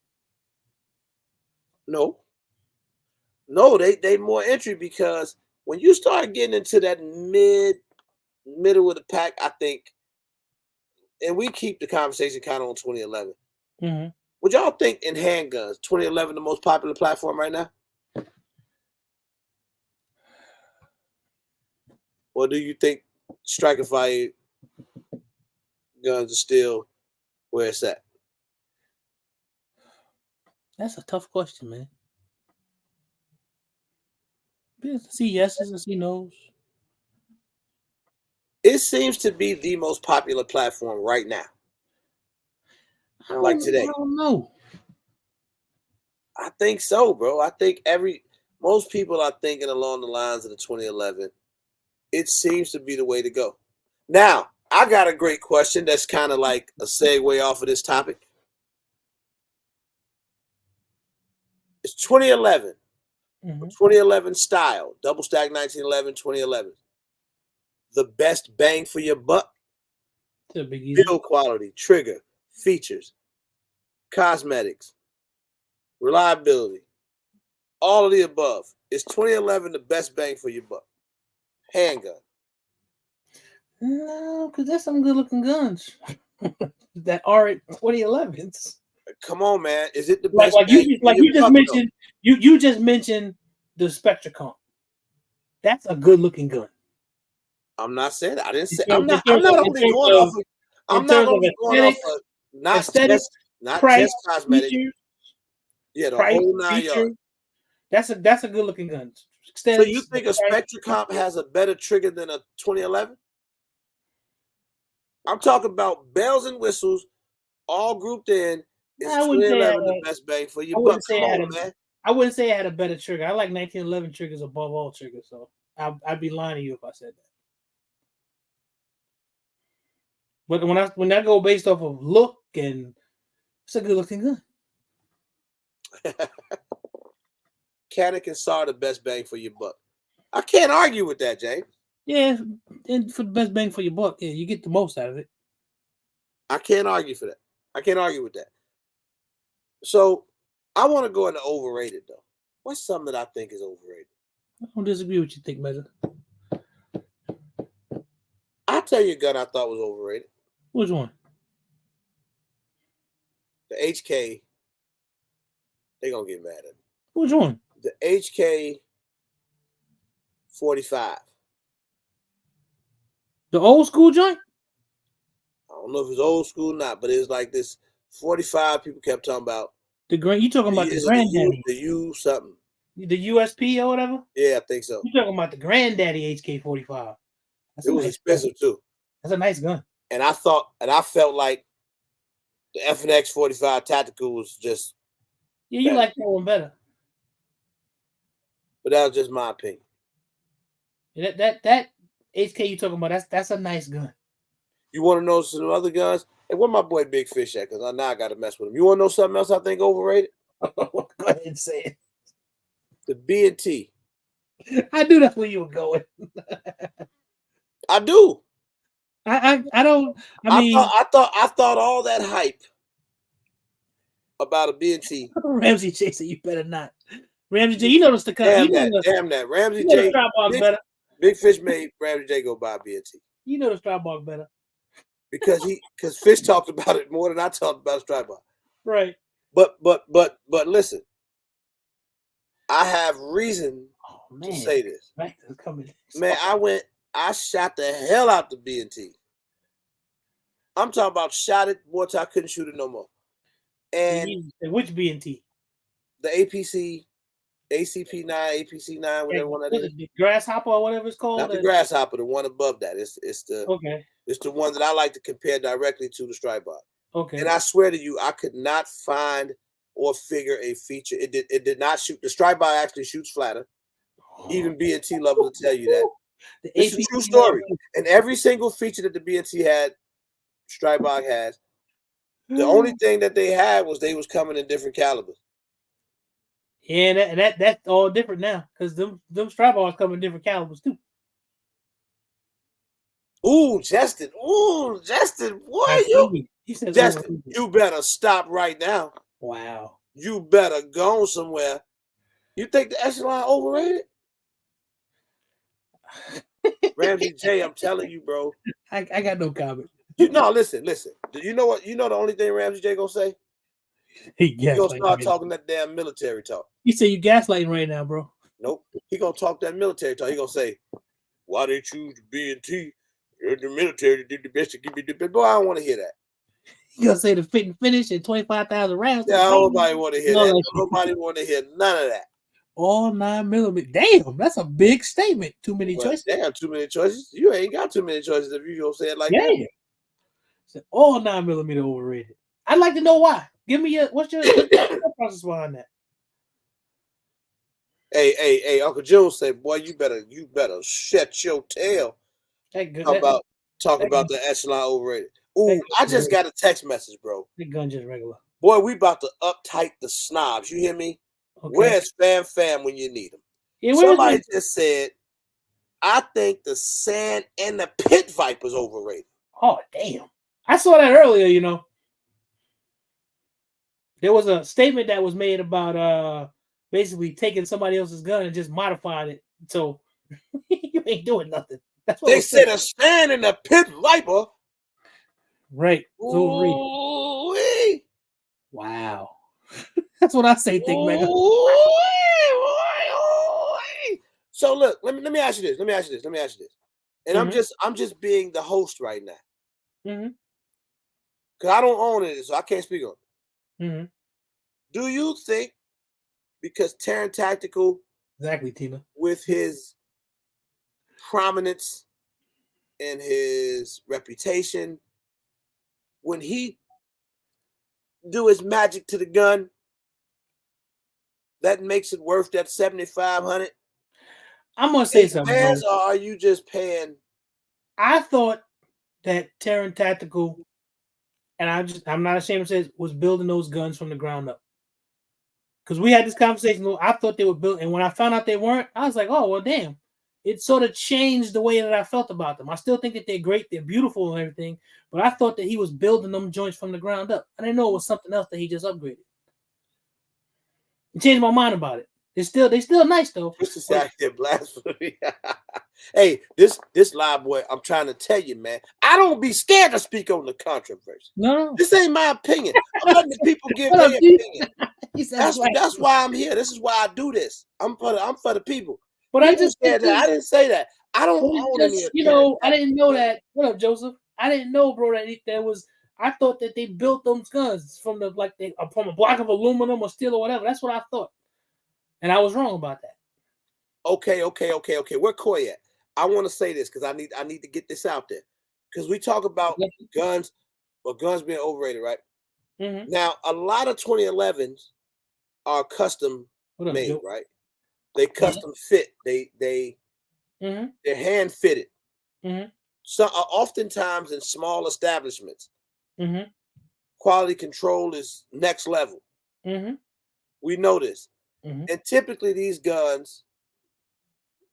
No, they more entry because when you start getting into that middle of the pack, I think, and we keep the conversation kind of on 2011. Mm-hmm. Would y'all think in handguns, 2011 the most popular platform right now? Or do you think Striker Fire guns are still where it's at? That's a tough question, man. I see yeses, I see nos. It seems to be the most popular platform right now. Like today. I don't know. I think so, bro. I think most people are thinking along the lines of the 2011. It seems to be the way to go. Now, I got a great question that's kind of like a segue off of this topic. It's 2011. Mm-hmm. 2011 style. Double stack 1911, 2011. The best bang for your buck. Build quality, trigger, features, cosmetics, reliability, all of the above. Is 2011 the best bang for your buck? Handgun. No, because there's some good looking guns that are 2011s. Come on, man. Is it the best? You just mentioned the Spectracom. That's a good looking gun. I'm not saying that. I didn't say I'm not only going off of not aesthetic, just not price, just cosmetic. features, Yeah, the price, whole 9 feature. yards. That's a good looking gun. So you think a Spectracomp has a better trigger than a 2011? I'm talking about bells and whistles, all grouped in. Is I wouldn't say 2011 the best bang for your buck? Come on, man. I wouldn't say it had a better trigger. I like 1911 triggers above all triggers, so I'd be lying to you if I said that. But when I go based off of look, and it's a good looking gun. Canik and SAR the best bang for your buck. I can't argue with that, James. Yeah, and for the best bang for your buck, yeah, you get the most out of it. I can't argue for that. I can't argue with that. So I want to go into overrated though. What's something that I think is overrated? I don't disagree with you, think, Mega. I'll tell you a gun I thought was overrated. Which one? The HK. They're gonna get mad at me. Which one? The HK 45. The old school joint? I don't know if it's old school or not, but it's like this 45 people kept talking about. You talking about the granddaddy? The U something. The USP or whatever? Yeah, I think so. You talking about the granddaddy HK-45? It was expensive too. That's a nice gun. And I felt like the FNX 45 Tactical was just. Yeah, you like that one better. But that was just my opinion. That HK you talking about, that's a nice gun. You want to know some other guns? Hey, where my boy Big Fish at? Because now I got to mess with him. You want to know something else I think overrated? Go ahead and say it. The B&T. I knew that's where you were going. I do. I don't. I thought all that hype about a B&T. Ramsey J said you better not. Ramsey J, you know the Staccato. Damn that. Ramsey J. Big Fish made Ramsey J go buy a B&T. You know the Strybog better. Because Fish talked about it more than I talked about Strybog. Right. But listen, I have reason to say this. Man, I shot the hell out the B&T. I'm talking about shot it, boy, till I couldn't shoot it no more. And which B&T? The APC, ACP9, APC9, whatever one that is. The Grasshopper or whatever it's called. Not the Grasshopper, the one above that. It's the one that I like to compare directly to the Strybog. Okay. And I swear to you, I could not find or figure a feature. It did not shoot. The Strybog actually shoots flatter. Even B&T level to tell you that. It's a true story. And every single feature that the B&T had, Strybog has. The only thing that they had was they was coming in different calibers. Yeah, and that's all different now because them Strybogs come in different calibers too. Ooh, Justin, boy, Justin, you better stop right now. Wow. You better go somewhere. You think the Echelon overrated? Ramsey J, I'm telling you, bro. I got no comment. Listen. You know what? You know the only thing Ramsey J gonna say? He gonna start talking that damn military talk. You say you gaslighting right now, bro. Nope. He gonna talk that military talk. He gonna say, why they choose B&T? The military did the best to give me the best. Boy, I don't want to hear that. You gonna say the fit and finish and 25,000 rounds? Yeah, nobody want to hear that. Nobody want to hear none of that. All 9mm. Damn, that's a big statement. Too many choices. Damn, too many choices. You ain't got too many choices if you gonna say it like that. So all 9mm overrated. I'd like to know why. Give me what's your process behind that? Hey, Uncle Joe said, boy, you better shut your tail. Talk about the Echelon overrated. Ooh, I just got a text message, bro. The gun just regular. Boy, we about to uptight the snobs. You hear me? Okay. Where's fam when you need them? Yeah, somebody just said, I think the Sand and the Pit Viper's overrated. Oh, damn. I saw that earlier, you know. There was a statement that was made about basically taking somebody else's gun and just modifying it. So you ain't doing nothing. That's what they said a Sand and a Pit Viper. Right. Wow. That's what I say, Thick Mega. So look, let me ask you this. And I'm just being the host right now. because I don't own it, so I can't speak on it. Mm-hmm. Do you think because Terran Tactical, Exactly, Tina, with his prominence and his reputation, when he do his magic to the gun, that makes it worth that $7,500? I'm gonna say It something, bro. depends, or are you just paying? I thought that Terran Tactical, and I'm not ashamed to say, was building those guns from the ground up. Because we had this conversation, I thought they were built, and when I found out they weren't, I was like, oh well, damn. It sort of changed the way that I felt about them. I still think that they're great, they're beautiful and everything, but I thought that he was building them joints from the ground up. I didn't know it was something else that he just upgraded. It changed my mind about it. They still nice though. This is actually blasphemy. Hey, this live boy, I'm trying to tell you, man. I don't be scared to speak on the controversy. No, this ain't my opinion. I'm letting the people give their opinion. That's why I'm here. This is why I do this. I'm for the people. But I didn't say that. I don't own any. I didn't know that. What up, Joseph? I didn't know, bro, that there was. I thought that they built those guns from from a block of aluminum or steel or whatever. That's what I thought, and I was wrong about that. Okay. Where Coy at? I want to say this because I need to get this out there because we talk about guns, or guns being overrated, right? Mm-hmm. Now, a lot of 2011s are custom made, right? They custom fit. They're hand fitted. Mm-hmm. So oftentimes in small establishments, mm-hmm. quality control is next level. Mm-hmm. We know this, mm-hmm. and typically these guns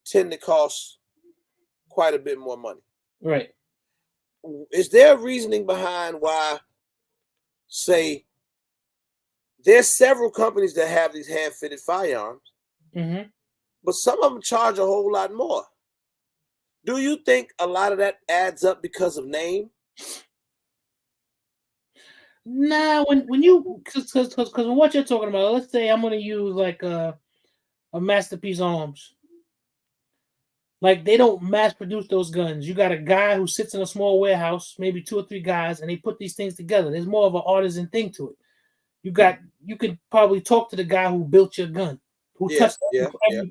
tend to cost quite a bit more money. Right. Is there a reasoning behind why, say, there's several companies that have these hand-fitted firearms, mm-hmm. but some of them charge a whole lot more? Do you think a lot of that adds up because of name? Nah, when you because when what you're talking about, let's say I'm gonna use like a Masterpiece Arms. Like they don't mass produce those guns. You got a guy who sits in a small warehouse, maybe 2 or 3 guys, and they put these things together. There's more of an artisan thing to it. You could probably talk to the guy who built your gun, who touched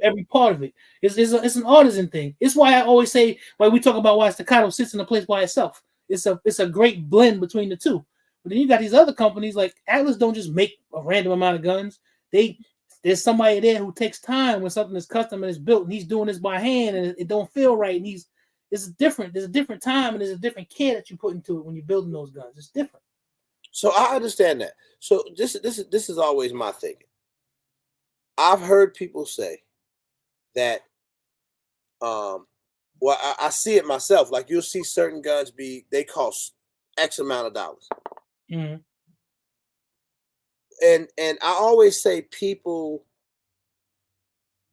every part of it. It's an artisan thing. It's why I always say, why we talk about why Staccato sits in a place by itself. It's a great blend between the two. But then you got these other companies like Atlas don't just make a random amount of guns. There's somebody there who takes time when something is custom and is built, and he's doing this by hand, and it don't feel right. And there's a different time, and there's a different care that you put into it when you're building those guns. It's different. So I understand that. So this is always my thinking. I've heard people say that, well, I see it myself. Like you'll see certain guns they cost X amount of dollars. Mm-hmm. And I always say, people,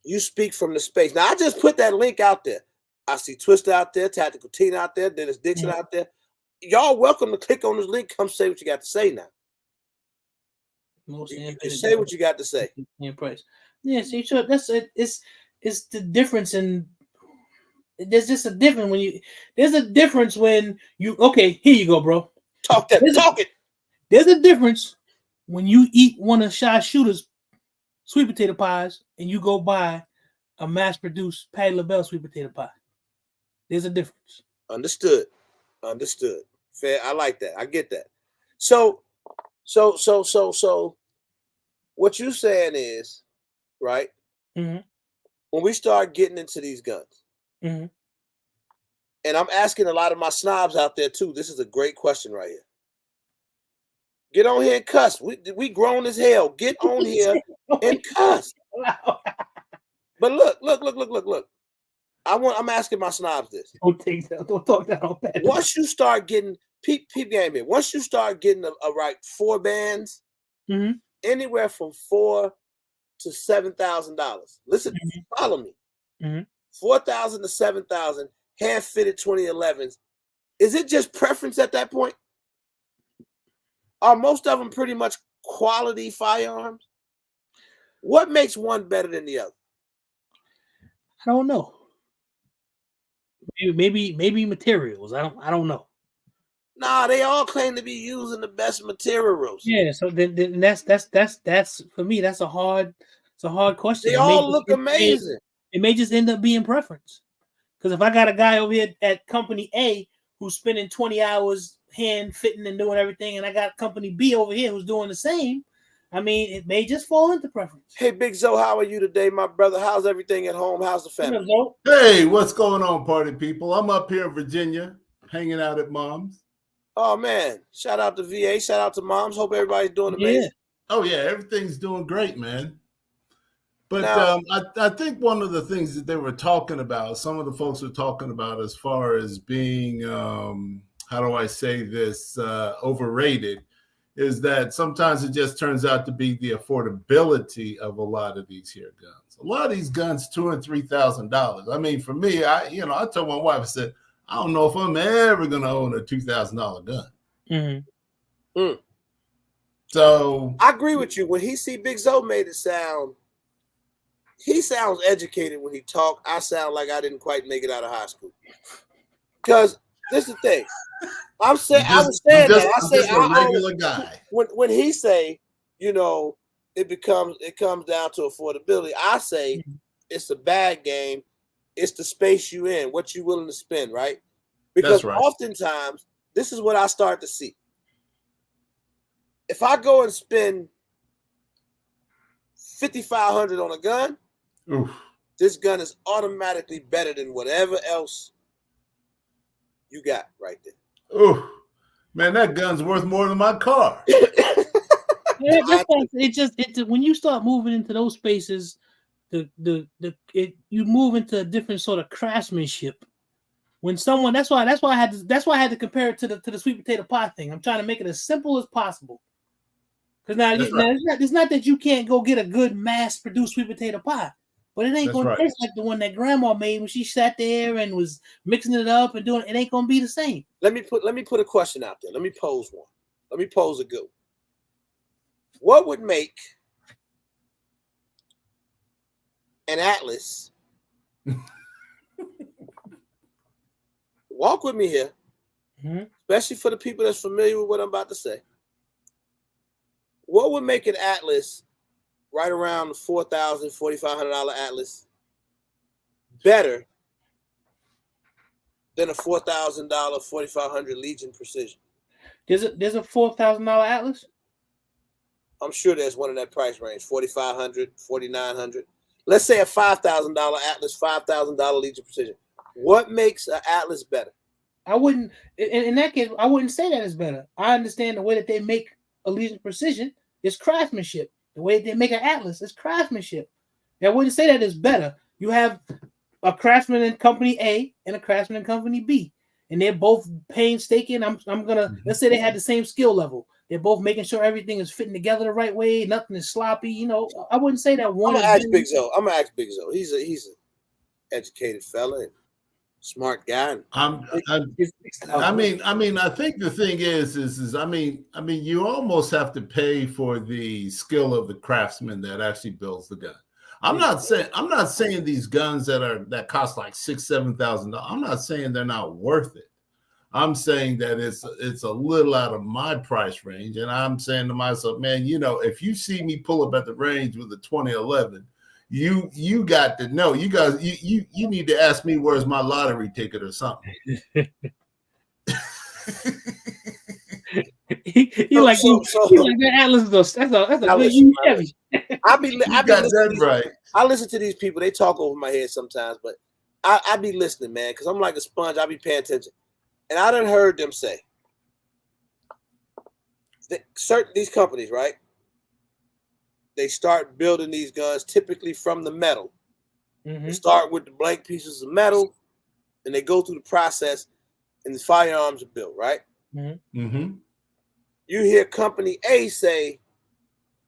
you speak from the space. Now I just put that link out there. I see Twista out there, Tactical Tina out there, Dennis Dixon out there. Y'all welcome to click on this link. Come say what you got to say now. You can say what you got to say. Price. Yeah, see, sure. That's it. It's the difference in. There's just a difference when you. Okay, here you go, bro. Talk it. There's a difference when you eat one of Shy Shooter's sweet potato pies and you go buy a mass-produced Patty LaBelle sweet potato pie. There's a difference. Understood. Fair. I like that. I get that. So what you're saying is, right? Mm-hmm. When we start getting into these guns, mm-hmm. and I'm asking a lot of my snobs out there too. This is a great question right here. Get on here and cuss. We grown as hell. Get on here and cuss. But look. I'm asking my snobs this. Don't talk that on that. Once you start getting peep game here. Once you start getting a right 4 bands, mm-hmm. anywhere from $4,000 to $7,000. Listen, follow me. Mm-hmm. $4,000 to $7,000 hand fitted 2011s. Is it just preference at that point? Are most of them pretty much quality firearms? What makes one better than the other? I don't know. Maybe materials. I don't know. Nah, they all claim to be using the best materials. Yeah, so then that's for me. That's a hard question. They all look amazing. It may just end up being preference. Because if I got a guy over here at company A who's spending 20 hours hand fitting and doing everything, and I got company B over here who's doing the same, I mean, it may just fall into preference. Hey, Big Zo, how are you today, my brother? How's everything at home? How's the family? Hey, what's going on, party people? I'm up here in Virginia, hanging out at Mom's. Oh, man. Shout out to VA. Shout out to Moms. Hope everybody's doing amazing. Yeah. Oh, yeah, everything's doing great, man. But now, I think one of the things that they were talking about, some of the folks were talking about as far as being, how do I say this, overrated, is that sometimes it just turns out to be the affordability of a lot of these here guns. A lot of these guns, $2,000 and $3,000. I mean, for me, I told my wife, I said, I don't know if I'm ever going to own a $2,000 gun. Mm-hmm. Mm. So I agree with you. When he see Big Zo made it sound, he sounds educated when he talk. I sound like I didn't quite make it out of high school. Because this is the thing. I'm saying I was saying that. I say a regular guy. When he say, you know, it comes down to affordability. I say it's a bad game. It's the space you in, what you willing to spend, right? Because oftentimes this is what I start to see. If I go and spend $5,500 on a gun, oof, this gun is automatically better than whatever else you got right there. Oof, man, that gun's worth more than my car. Yeah, when you start moving into those spaces, you move into a different sort of craftsmanship. When someone that's why I had to compare it to the sweet potato pie thing. I'm trying to make it as simple as possible. Because now it's not that you can't go get a good mass-produced sweet potato pie, but it ain't gonna taste like the one that Grandma made when she sat there and was mixing it up and doing it. It ain't gonna be the same. Let me put a question out there. Let me pose one. Let me pose a good one. What would make an Atlas? Walk with me here, especially for the people that's familiar with what I'm about to say. What would make an Atlas right around the $4,000, $4,500 Atlas better than a $4,000, $4,500 Legion Precision? There's a $4,000 Atlas? I'm sure there's one in that price range, $4,500, $4,900. Let's say a $5,000 Atlas, $5,000 Legion Precision. What makes an Atlas better? I wouldn't, in that case, I wouldn't say that it's better. I understand the way that they make a Legion Precision is craftsmanship. The way they make an Atlas is craftsmanship. I wouldn't say that it's better. You have a craftsman in company A and a craftsman in company B, and they're both painstaking. Let's say they had the same skill level. They're both making sure everything is fitting together the right way. Nothing is sloppy. You know, I wouldn't say that one. I'm gonna ask Big Zo. He's an educated fella and smart guy. I think the thing is you almost have to pay for the skill of the craftsman that actually builds the gun. I'm not saying these guns that cost like $6,000-$7,000. I'm not saying they're not worth it. I'm saying that it's a little out of my price range, and I'm saying to myself, man, you know, if you see me pull up at the range with a 2011, you got to know. You guys, you need to ask me where's my lottery ticket or something. He like that Atlas. That's a good use Chevy. I listen to these people. They talk over my head sometimes, but I be listening, man, because I'm like a sponge. I be paying attention. And I done heard them say that these companies, right? They start building these guns typically from the metal. They start with the blank pieces of metal, and they go through the process, and the firearms are built, right? You hear company A say,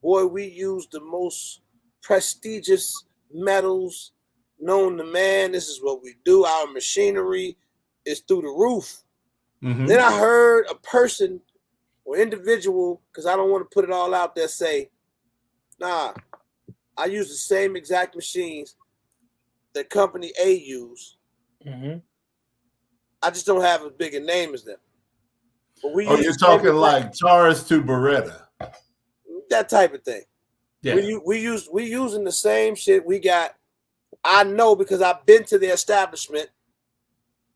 boy, we use the most prestigious metals known to man. This is what we do. Our machinery is through the roof. Then I heard a person or individual, because I don't want to put it all out there, say, nah, I use the same exact machines that company A use. I just don't have a bigger name as them. Oh, you're talking like Taurus to Beretta. That type of thing. Yeah. We using the same shit we got. I know because I've been to the establishment.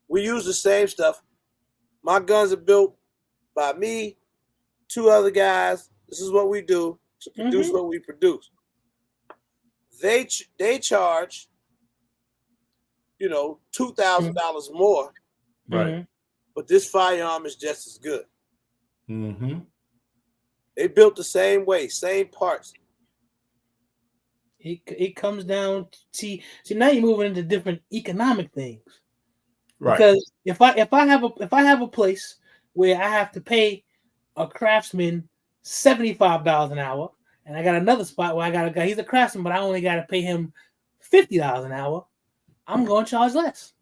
We use the same stuff. My guns are built by me, 2 other guys. This is what we do to produce what we produce. They charge, $2,000 more. Right. But this firearm is just as good. Mm-hmm. They built the same way, same parts. It comes down to see now you're moving into different economic things. Right. Because if I have a place where I have to pay a craftsman $75 an hour, and I got another spot where I got a guy, he's a craftsman, but I only got to pay him $50 an hour, I'm going to charge less.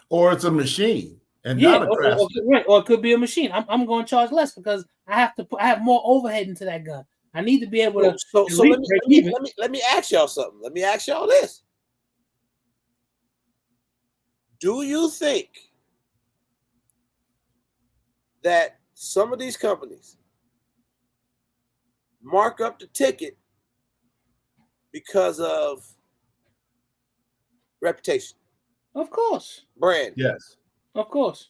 Or it's a machine and not a craftsman. Or it could be a machine. I'm going to charge less because I have more overhead into that gun. I need to be able to. So let me ask y'all something. Let me ask y'all this. Do you think that some of these companies mark up the ticket because of reputation? Of course. Brand. Yes. Of course.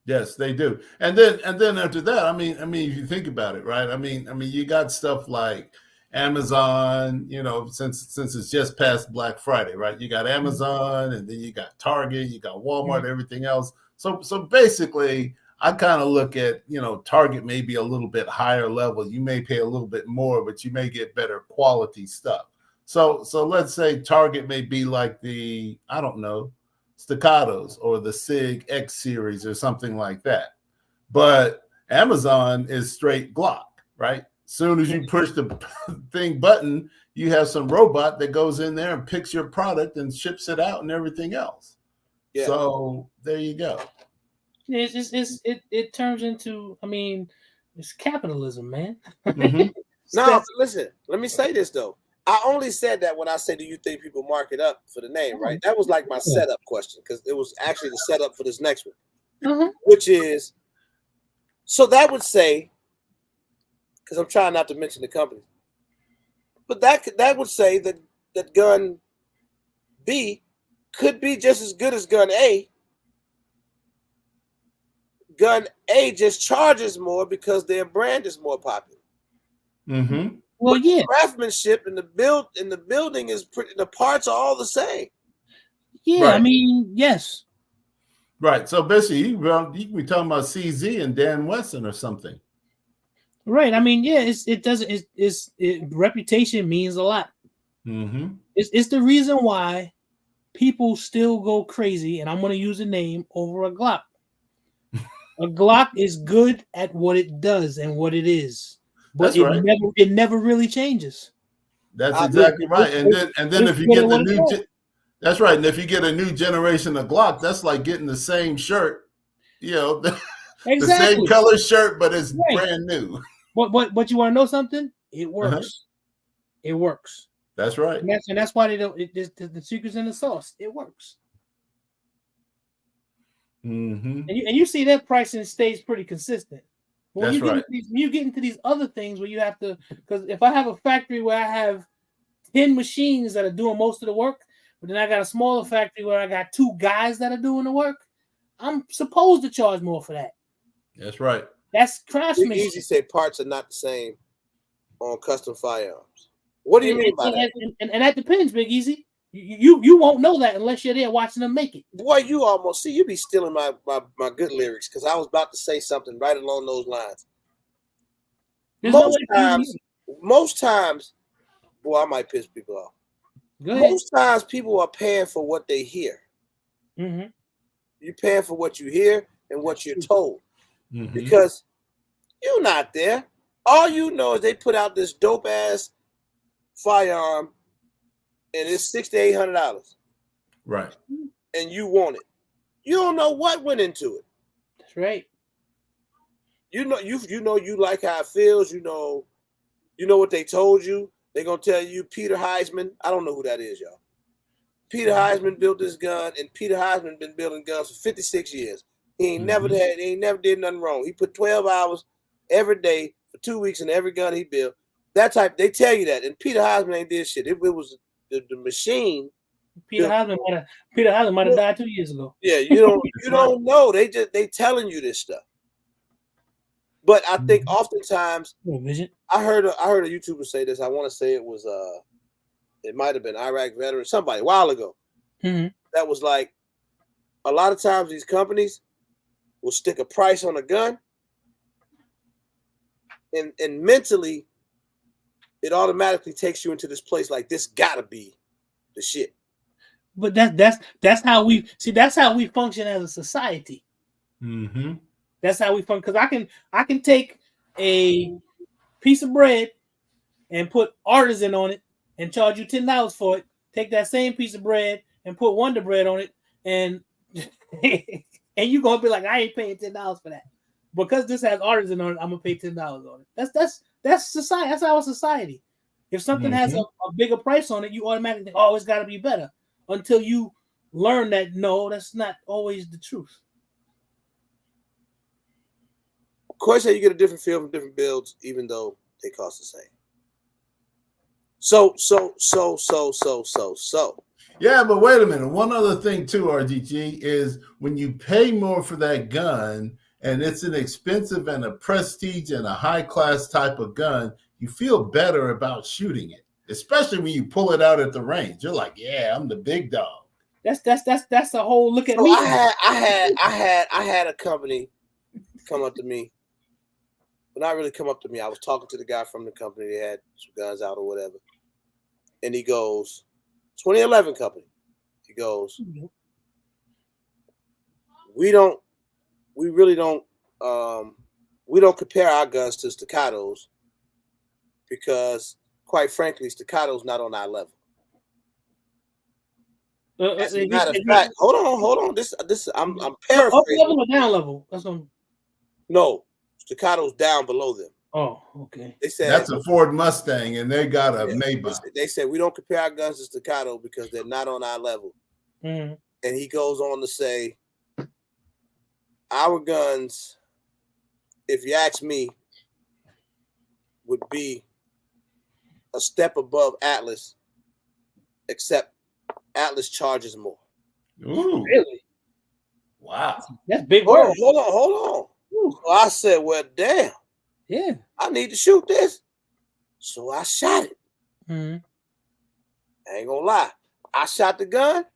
Yes, they do. And then after that, I mean, if you think about it, right? I mean, you got stuff like Amazon, since it's just past Black Friday, right? You got Amazon, and then you got Target, you got Walmart, everything else. So basically, I kind of look at, Target may be a little bit higher level. You may pay a little bit more, but you may get better quality stuff. So let's say Target may be like the, I don't know, Staccatos or the SIG X series or something like that. But Amazon is straight Glock, right? Soon as you push the thing button, you have some robot that goes in there and picks your product and ships it out and everything else. Yeah. So there you go. It turns into, it's capitalism, man. Now, listen, let me say this though. I only said that when I said, do you think people mark it up for the name, right? That was like my setup question because it was actually the setup for this next one, which is, so that would say, because I'm trying not to mention the company, but that would say that gun B could be just as good as gun A. Gun A just charges more because their brand is more popular. Mm-hmm. Well, but the craftsmanship in the building is pretty. The parts are all the same. Yeah, right. Yes. Right. So basically, you can be talking about CZ and Dan Wesson or something. Right. Reputation means a lot. Mm-hmm. It's the reason why people still go crazy, and I'm going to use a name over a Glock. A Glock is good at what it does and what it is. But it never really changes. That's exactly right. And then if you get the new, that's right. And if you get a new generation of Glock, that's like getting the same shirt, the same color shirt, but it's brand new. But you want to know something? It works. It works. That's right. And that's why they don't. The secret's in the sauce. It works. Mm-hmm. And you see that pricing stays pretty consistent. When you get into these other things where you have to, because if I have a factory where I have 10 machines that are doing most of the work, but then I got a smaller factory where I got 2 guys that are doing the work, I'm supposed to charge more for that. That's right. That's craftsmanship. You usually say parts are not the same on custom firearms. What do you mean by that? And that depends, Big Easy. You won't know that unless you're there watching them make it. Boy, you be stealing my good lyrics because I was about to say something right along those lines. Most times, boy, I might piss people off. Most times people are paying for what they hear. Mm-hmm. You're paying for what you hear and what you're told. Mm-hmm. Because you're not there. All you know is they put out this dope ass firearm and it's $600 to $800. Right. And you want it. You don't know what went into it. That's right. You like how it feels. You know what they told you. They're gonna tell you Peter Heisman. I don't know who that is, y'all. Peter Heisman built this gun, and Peter Heisman been building guns for 56 years. He ain't never did nothing wrong. He put 12 hours every day for 2 weeks in every gun he built. That type, they tell you that. And Peter Heisman ain't did shit. It was the machine. Peter Heisman might have died 2 years ago. Yeah, you don't know. They telling you this stuff. But I think oftentimes I heard a YouTuber say this. I want to say it was it might have been Iraq veteran, somebody a while ago. That was like, a lot of times these companies will stick a price on a gun, and mentally it automatically takes you into this place like, this gotta be the shit. But that's how we function as a society. That's how we function. Because I can take a piece of bread and put artisan on it and charge you $10 for it. Take that same piece of bread and put Wonder Bread on it, and and you're gonna be like, I ain't paying $10 for that. Because this has artisan on it, I'm gonna pay $10 on it. That's society. That's our society. If something has a bigger price on it, you automatically think, oh, it's gotta be better. Until you learn that no, that's not always the truth. Corey said you get a different feel from different builds, even though they cost the same. So. Yeah, but wait a minute. One other thing too, RDG, is when you pay more for that gun and it's an expensive and a prestige and a high class type of gun, you feel better about shooting it, especially when you pull it out at the range. You're like, yeah, I'm the big dog. That's the whole look at so me. I had a company come up to me. But not really come up to me. I was talking to the guy from the company. They had some guns out or whatever. And he goes, 2011 company. He goes, we don't compare our guns to Staccatos because, quite frankly, Staccato's not on our level. As a matter of fact, hold on. This I'm paraphrasing. Up level or down level? No, Staccato's down below them. Oh, okay. They said that's a Ford Mustang, and they got a Maybach. They said we don't compare our guns to Staccato because they're not on our level. And he goes on to say, our guns, if you ask me, would be a step above Atlas, except Atlas charges more. Ooh, really? Wow, that's big. Hold on. So I said, well, damn. Yeah, I need to shoot this. So I shot it. I ain't gonna lie. I shot the gun.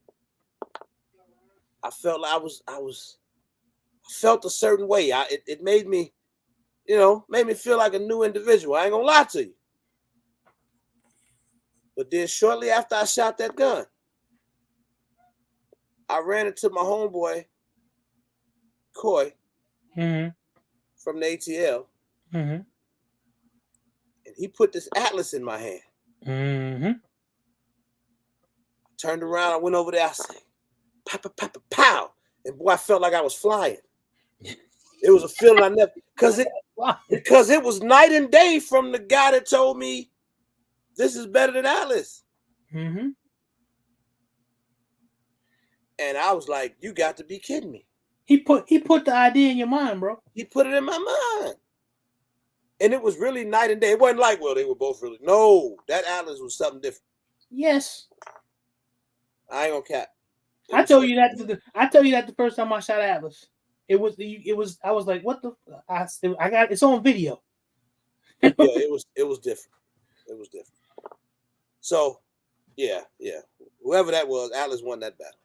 I felt like I felt a certain way. It made me, made me feel like a new individual. I ain't gonna lie to you. But then shortly after I shot that gun, I ran into my homeboy, Coy, from the ATL. And he put this Atlas in my hand. I turned around, I went over there, I said, pow, pow, pow, pow. And boy, I felt like I was flying. It was a feeling I never, because it was night and day from the guy that told me this is better than Atlas. And I was like, you got to be kidding me. He put the idea in your mind, bro. He put it in my mind. And it was really night and day. It wasn't like, well, they were both really. No, that Atlas was something different. Yes. I ain't gonna cap. I told you that the first time I shot Atlas. It was I was like, what the I got it's on video. Yeah, it was different. It was different. So yeah. Whoever that was, Atlas won that battle.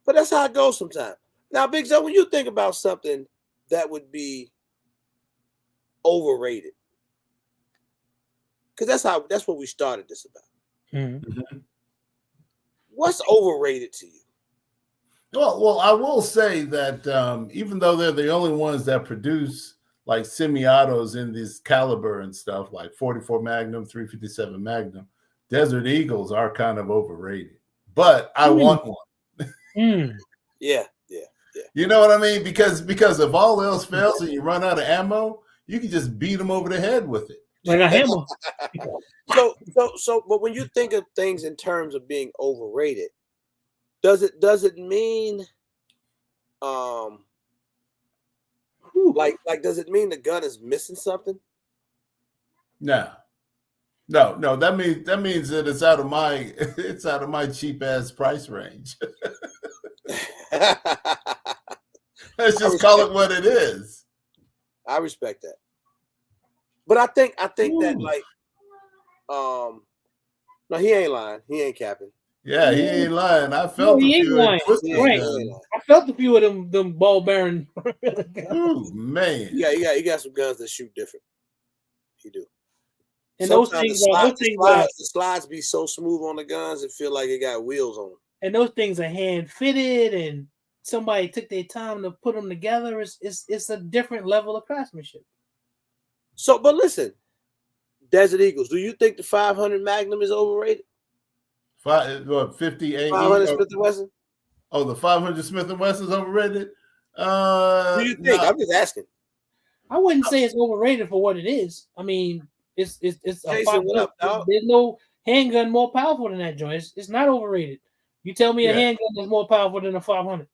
But that's how it goes sometimes. Now, Big Joe, when you think about something that would be overrated, because that's what we started this about. What's overrated to you? Well, I will say that even though they're the only ones that produce like semi-autos in this caliber and stuff, like 44 Magnum, 357 Magnum, Desert Eagles are kind of overrated. But I want one. Yeah. You know what I mean? Because if all else fails and you run out of ammo, you can just beat them over the head with it. Like a hammer. But when you think of things in terms of being overrated, does it mean like does it mean the gun is missing something? No. That means that it's out of my cheap ass price range. Let's just call it what it is. I respect that. But I think that like no, he ain't lying. He ain't capping. Yeah, he ain't lying. I felt a few right. I felt a few of them ball bearing. Ooh, man. Yeah, he got some guns that shoot different. He do. And sometimes the slides be so smooth on the guns, it feel like it got wheels on them. And those things are hand fitted, and somebody took their time to put them together. It's a different level of craftsmanship. So, but listen, Desert Eagles, do you think the 500 Magnum is overrated? 58. 500 Smith & Wesson? Oh, the 500 Smith & Wesson is overrated? Do you think? I'm just asking. I wouldn't say it's overrated for what it is. I mean, it's Jason, what up, dog? There's no handgun more powerful than that joint. It's not overrated. You tell me a handgun is more powerful than a 500.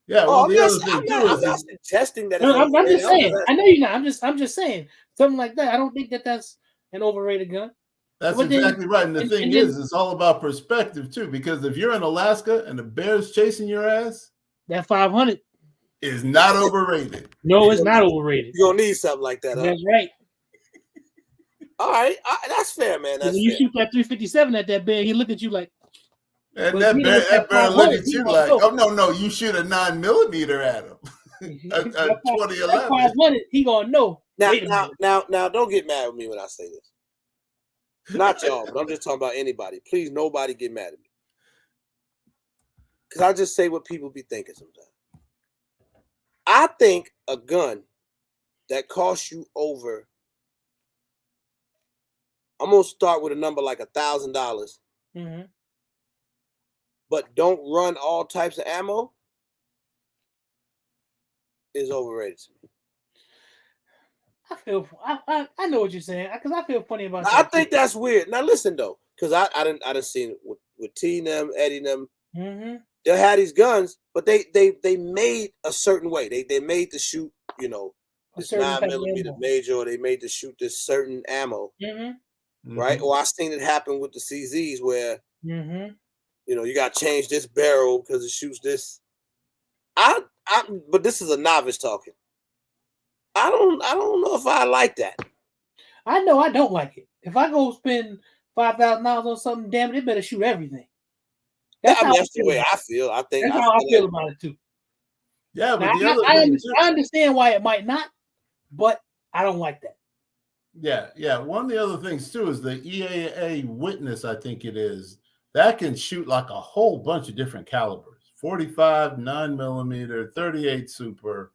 Yeah, well, the other thing too is I'm not suggesting that. I'm just saying. I know you're not. I'm just saying something like that. I don't think that's an overrated gun. That's exactly right. And the thing is, it's all about perspective too. Because if you're in Alaska and the bear's chasing your ass, that 500 is not overrated. No, it's not overrated. You're gonna need something like that. That's right. All right, that's fair, man. That's when you shoot that 357 at that bear, he look at you like. And that bear look at you like, oh no, you shoot a 9mm at him. a 2011. 500, he gonna know. Now, don't get mad with me when I say this. Not y'all, but I'm just talking about anybody. Please, nobody get mad at me. Because I just say what people be thinking sometimes. I think a gun that costs you over, I'm going to start with a number like $1,000, but don't run all types of ammo, is overrated to me. I know what you're saying, because I feel funny about that. I think that's weird. Now listen though, because I didn't seen it with T and them, Eddie and them. They had these guns, but they made a certain way. They made to shoot, this 9mm major, or they made to shoot this certain ammo, right? Or I seen it happen with the CZs where you got to change this barrel because it shoots this. But this is a novice talking. I don't know if I like that. I know I don't like it. If I go spend $5,000 on something, damn it better shoot everything. That's the way I feel. I think that's how I feel about it too. Yeah, but I understand why it might not, but I don't like that. Yeah. One of the other things too is the EAA Witness, I think it is, that can shoot like a whole bunch of different calibers: 45, 9mm, 38 Super.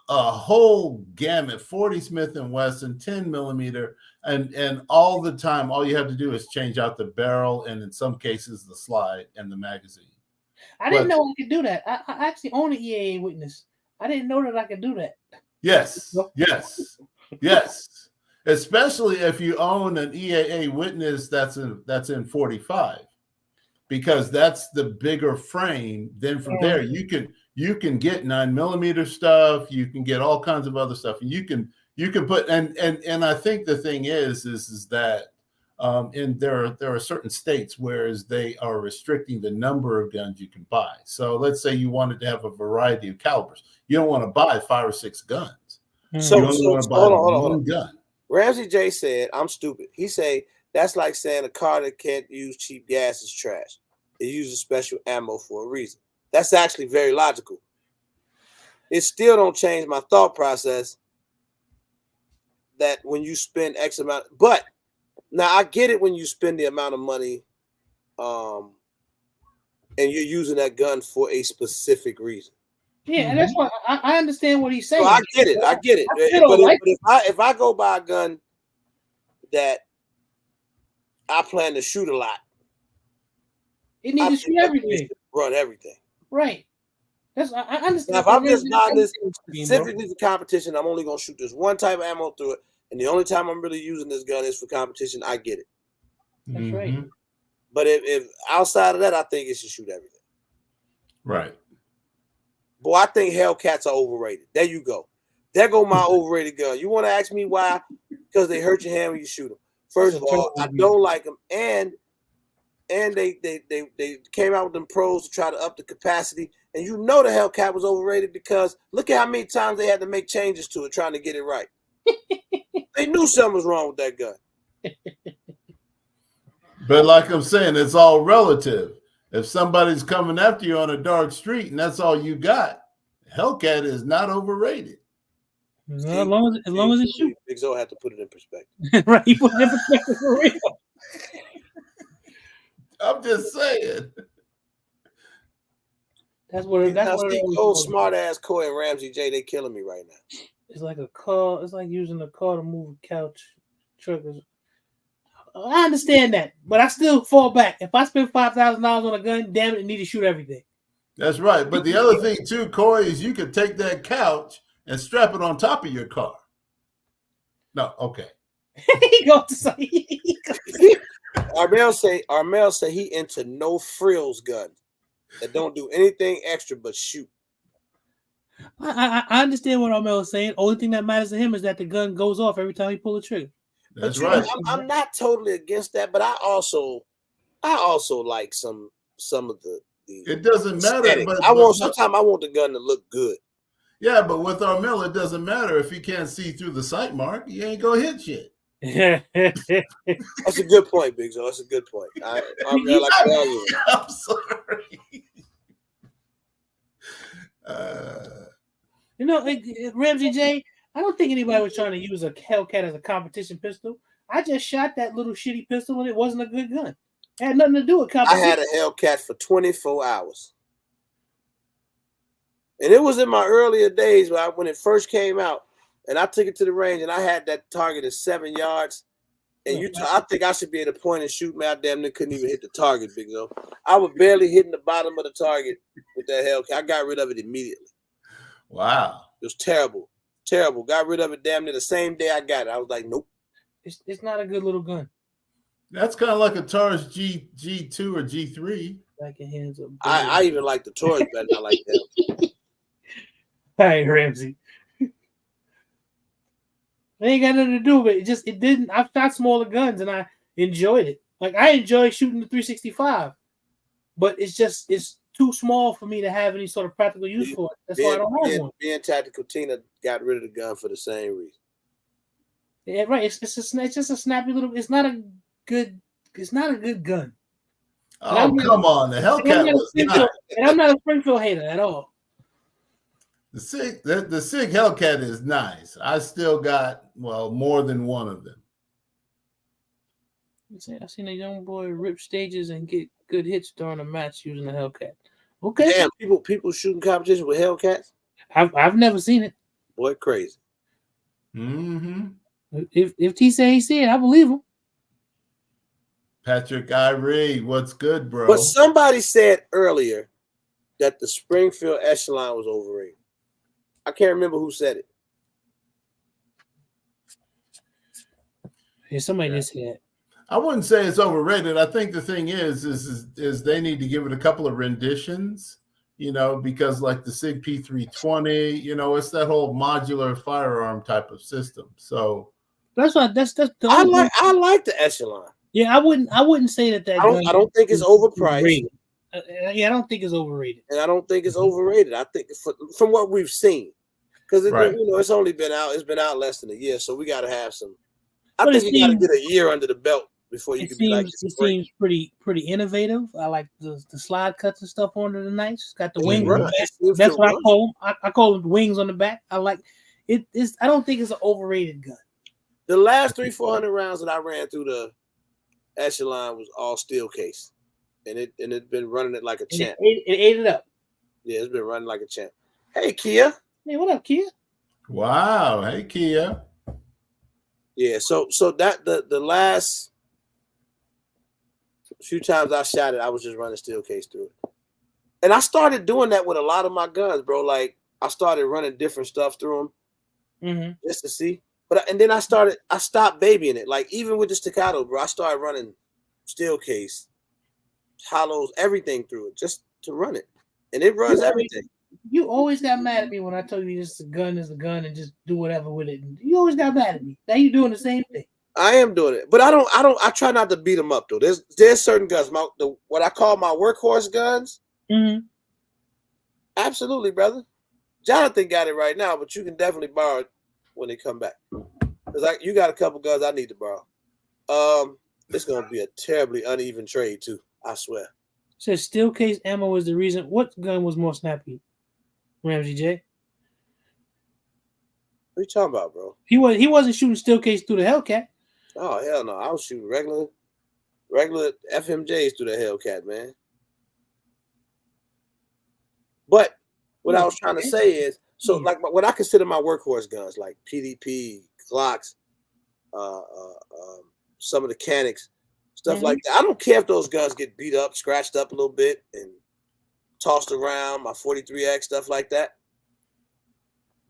A whole gamut, 40 Smith & Wesson, 10mm, and all the time, all you have to do is change out the barrel and in some cases the slide and the magazine. I didn't know I could do that. I actually own an EAA Witness. I didn't know that I could do that. Yes. Especially if you own an EAA Witness that's in 45, because that's the bigger frame. Then from there you can get 9mm stuff, you can get all kinds of other stuff, and you can put and I think the thing is that there are certain states where they are restricting the number of guns you can buy. So let's say you wanted to have a variety of calibers, you don't want to buy 5 or 6 guns. So you only want to buy one gun. Ramsey J said, "I'm stupid." He say that's like saying a car that can't use cheap gas is trash. It uses special ammo for a reason. That's actually very logical. It still don't change my thought process that when you spend X amount, but now I get it when you spend the amount of money and you're using that gun for a specific reason. Yeah, and that's why I understand what he's saying. So I get it. But if I go buy a gun that I plan to shoot a lot, it needs to shoot everything. Run everything. Right. I understand. Now, if I'm just buying this specifically for competition, I'm only going to shoot this one type of ammo through it, and the only time I'm really using this gun is for competition. I get it. That's right. But if outside of that, I think it should shoot everything. Right. Boy, I think Hellcats are overrated. There you go. There go my overrated gun. You want to ask me why? Because they hurt your hand when you shoot them. First of all, I don't like them, and they came out with them pros to try to up the capacity. And you know the Hellcat was overrated because look at how many times they had to make changes to it trying to get it right. They knew something was wrong with that gun. But like I'm saying, it's all relative. If somebody's coming after you on a dark street and that's all you got, Hellcat is not overrated. As long as it shoots. Big Zo had to put it in perspective. Right, he put it in perspective for real. I'm just saying. That's what old smart ass Coy and Ramsey J, they killing me right now. It's like a car. It's like using a car to move a couch. Truck is. I understand that, but I still fall back. If I spend $5,000 on a gun, damn it need to shoot everything. That's right. But the other thing too, Coy, is you could take that couch and strap it on top of your car. No, okay. He goes to say. Armel say he into no frills guns that don't do anything extra but shoot. I understand what Armel is saying. Only thing that matters to him is that the gun goes off every time he pull the trigger. That's right. I'm not totally against that, but I also like some of the it doesn't matter. But sometimes I want the gun to look good. Yeah, but with Armel, it doesn't matter if he can't see through the sight mark. You ain't gonna hit shit. That's a good point, Big Zo. That's a good point. Armel, I'm sorry. Ramsey J, I don't think anybody was trying to use a Hellcat as a competition pistol. I just shot that little shitty pistol and it wasn't a good gun. It had nothing to do with competition. I had a Hellcat for 24 hours. And it was in my earlier days when it first came out. And I took it to the range and I had that target at 7 yards. And I think I should be able to point and shoot. Man, I damn near couldn't even hit the target, Big Zo. I was barely hitting the bottom of the target with that Hellcat. I got rid of it immediately. Wow. It was terrible. Terrible. Got rid of it damn near the same day I got it. I was like, nope. It's not a good little gun. That's kind of like a Taurus G2 or G3. Like your hands up. I even like the Taurus better than I like that. Hey, Ramsey. It ain't got nothing to do with it. It didn't. I've shot smaller guns and I enjoyed it. Like I enjoy shooting the 365, but it's too small for me to have any sort of practical use for it. That's why I don't have one. Me and Tactical Tina got rid of the gun for the same reason. Yeah, right. It's just a snappy little. It's not a good gun. Oh, come on. The Hellcat was not. And I'm not a Springfield hater at all. The SIG Hellcat is nice. I still got more than one of them. I've seen a young boy rip stages and get good hits during a match using a Hellcat. Okay. Damn, people shooting competition with Hellcats? I've never seen it. Boy, crazy. Mm-hmm. If T say he see it, I believe him. Patrick Irie, what's good, bro? But somebody said earlier that the Springfield Echelon was overrated. I can't remember who said it. Yeah, somebody just said. I wouldn't say it's overrated. I think the thing is they need to give it a couple of renditions, because like the SIG P320, it's that whole modular firearm type of system. So that's why that's the I like the Echelon. Yeah, I wouldn't say that. I don't think it's overpriced. I don't think it's overrated. And I don't think it's overrated. I think from what we've seen, because it's only been out. It's been out less than a year, so we got to have some. I think you got to get a year under the belt before you can be like. It seems pretty innovative. I like the slide cuts and stuff under the knives. It's got the wings. That's what I call them. I call them wings on the back. I like it. I don't think it's an overrated gun. The last 300-400 rounds that I ran through the Echelon was all steel case. And it's been running it like a champ. It ate it up. Yeah, it's been running like a champ. Hey, Kia. Hey, what up, Kia? Wow. Hey, Kia. Yeah, so that the last few times I shot it, I was just running steel case through it. And I started doing that with a lot of my guns, bro. Like I started running different stuff through them just to see. And then I stopped babying it. Like even with the Staccato, bro, I started running steel case, hollows, everything through it just to run it. And it runs everything. You always got mad at me when I told you just a gun is a gun and just do whatever with it. You always got mad at me. Now you're doing the same thing. I am doing it, but I try not to beat them up though. There's certain guns, what I call my workhorse guns. Mm-hmm. Absolutely, brother. Jonathan got it right now, but you can definitely borrow it when they come back. Cause you got a couple guns I need to borrow. It's gonna be a terribly uneven trade too. I swear. Says steel case ammo was the reason. What gun was more snappy? Ramsey J. What are you talking about, bro? He wasn't shooting steel case through the Hellcat. Oh hell no! I was shooting regular FMJs through the Hellcat, man. But what I was trying to say is, so like what I consider my workhorse guns, like PDP, Glocks, some of the Canics, stuff like that. I don't care if those guns get beat up, scratched up a little bit, and tossed around. My 43X, stuff like that.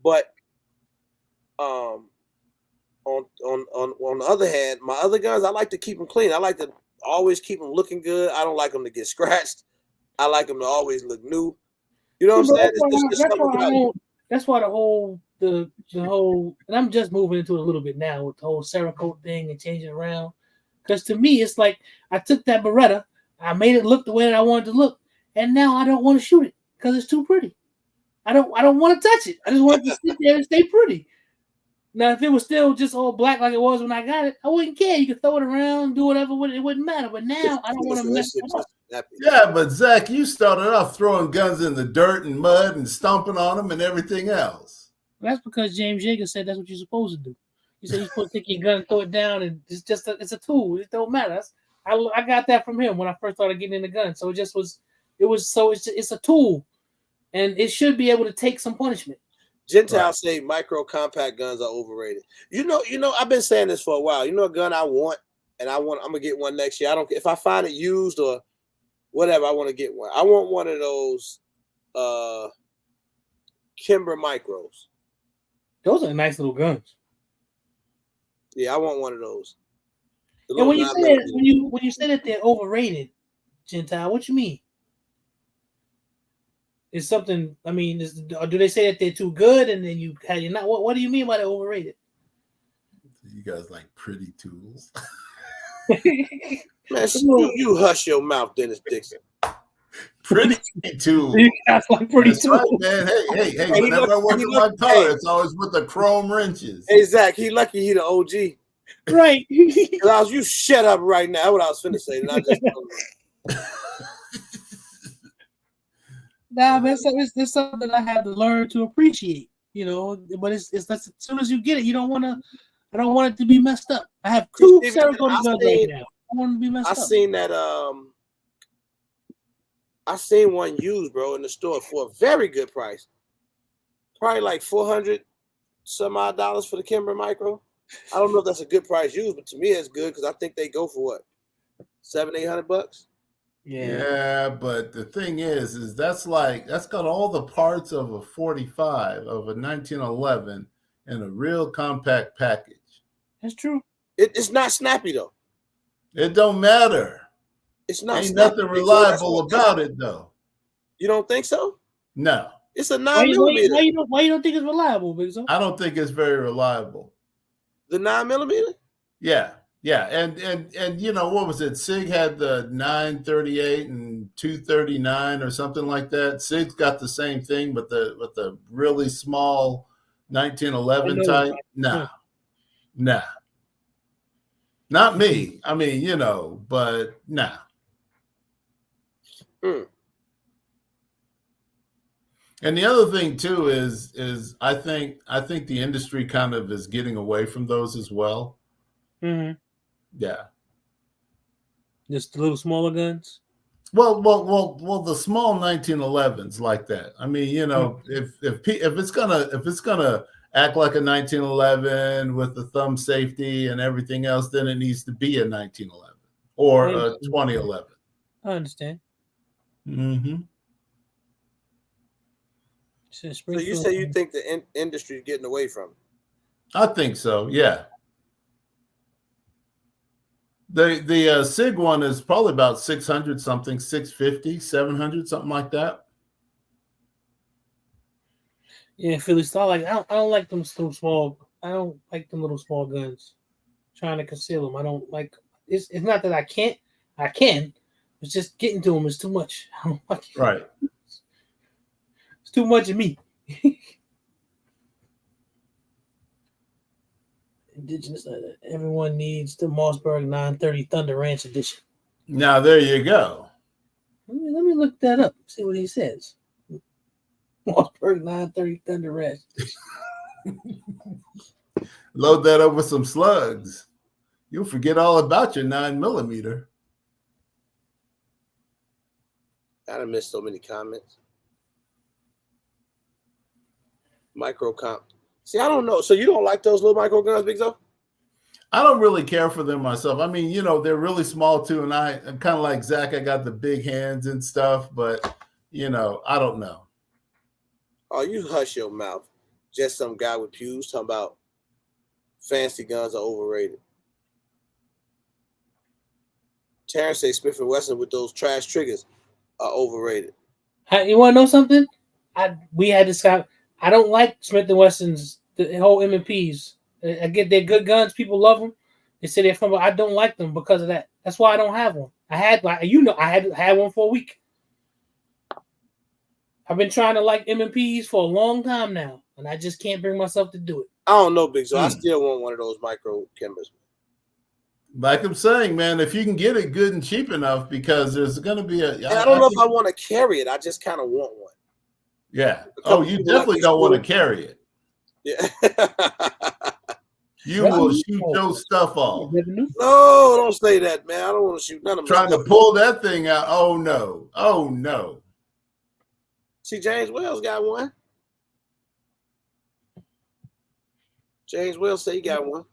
But on the other hand, my other guns, I like to keep them clean. I like to always keep them looking good. I don't like them to get scratched. I like them to always look new. You know what I'm saying? That's why the whole, and I'm just moving into it a little bit now with the whole Cerakote thing and changing it around. Because to me, it's like I took that Beretta, I made it look the way that I wanted to look, and now I don't want to shoot it because it's too pretty. I don't want to touch it. I just want it to sit there and stay pretty. Now, if it was still just all black like it was when I got it, I wouldn't care. You could throw it around, do whatever with it. It wouldn't matter. But now I don't want to mess it up. Yeah, but Zach, you started off throwing guns in the dirt and mud and stomping on them and everything else. That's because James Yeager said that's what you're supposed to do. He said you're supposed to take your gun and throw it down, and it's a tool. It don't matter. I got that from him when I first started getting in the gun. So it's a tool, and it should be able to take some punishment. Gentiles say micro compact guns are overrated. You know, I've been saying this for a while. You know, a gun I want, and I'm gonna get one next year. I don't care if I find it used or whatever. I want to get one. I want one of those Kimber micros. Those are nice little guns. Yeah, I want one of those. And when you say that they're overrated, Gentile, what you mean? Is something? I mean, do they say that they're too good, and then you not? What do you mean by they're overrated? You guys like pretty tools. Man, you hush your mouth, Dennis Dixon. Pretty tools. You guys like pretty tools, right, man. Hey! Whenever I work in my car, it's always with the chrome wrenches. Hey, Zach, he lucky he the OG. Right? You shut up right now. That's what I was finna say. And I just. Nah, man, it's something I had to learn to appreciate, you know. But it's as soon as you get it, I don't want it to be messed up. I have two Cerakote guns right now. I want it to be messed up. I seen that. I seen one used, bro, in the store for a very good price. Probably like $400 some odd for the Kimber Micro. I don't know if that's a good price used, but to me it's good because I think they go for what, $700-800. Yeah, but the thing is that's got all the parts of a 45 of a 1911 in a real compact package. That's true. It's not snappy though. It don't matter. It's not. Ain't nothing reliable about it though. You don't think so? No. It's a 9mm. Why you don't think it's reliable, Big Zo? I don't think it's very reliable. The 9mm? Yeah. Yeah, and you know, what was it? SIG had the 938 and 239 or something like that. SIG's got the same thing, but with the really small 1911 type. Nah. Not me. I mean, you know, but nah. And the other thing too is I think the industry kind of is getting away from those as well. Mm-hmm. Yeah. Just the little smaller guns? Well, the small 1911s like that. I mean, you know, if it's gonna act like a 1911 with the thumb safety and everything else, then it needs to be a 1911 or a 2011. I understand. Mm-hmm. So you say you think the industry is getting away from it? I think so. Yeah. The SIG one is probably about 600 something, 650, 700, something like that. Yeah, Philly style. Like I don't like them small. I don't like them little small guns. Trying to conceal them. I don't like. It's not that I can't. I can. It's just getting to them is too much. I don't like it. Right. It's too much of me. Indigenous. Everyone needs the Mossberg 930 Thunder Ranch edition. Now there you go. Let me look that up. See what he says. Mossberg 930 Thunder Ranch. Load that up with some slugs. You'll forget all about your 9mm. I done missed so many comments. Micro comp. See, I don't know. So you don't like those little micro guns, Big Zo? I don't really care for them myself. I mean, they're really small too, and I'm kind of like Zach. I got the big hands and stuff, but I don't know. Oh, you hush your mouth. Just some guy with pews talking about fancy guns are overrated. Terrence say Smith & Wesson with those trash triggers are overrated. You want to know something? We had this guy. I don't like Smith & Wesson's, the whole M&Ps. I get they're good guns. People love them. They say they're fun, but I don't like them because of that. That's why I don't have one. I had one for a week. I've been trying to like M&Ps for a long time now, and I just can't bring myself to do it. I don't know, Big Zo. I still want one of those micro Kimbers. Like I'm saying, man, if you can get it good and cheap enough, because there's going to be I don't know if I want to carry it. I just kind of want one. Yeah. Oh, you definitely don't want to carry it. Yeah. You will shoot your stuff off. No, don't say that, man. I don't want to shoot none of them. Trying to pull that thing out. Oh, no. Oh, no. See, James Wells got one. James Wells say he got one.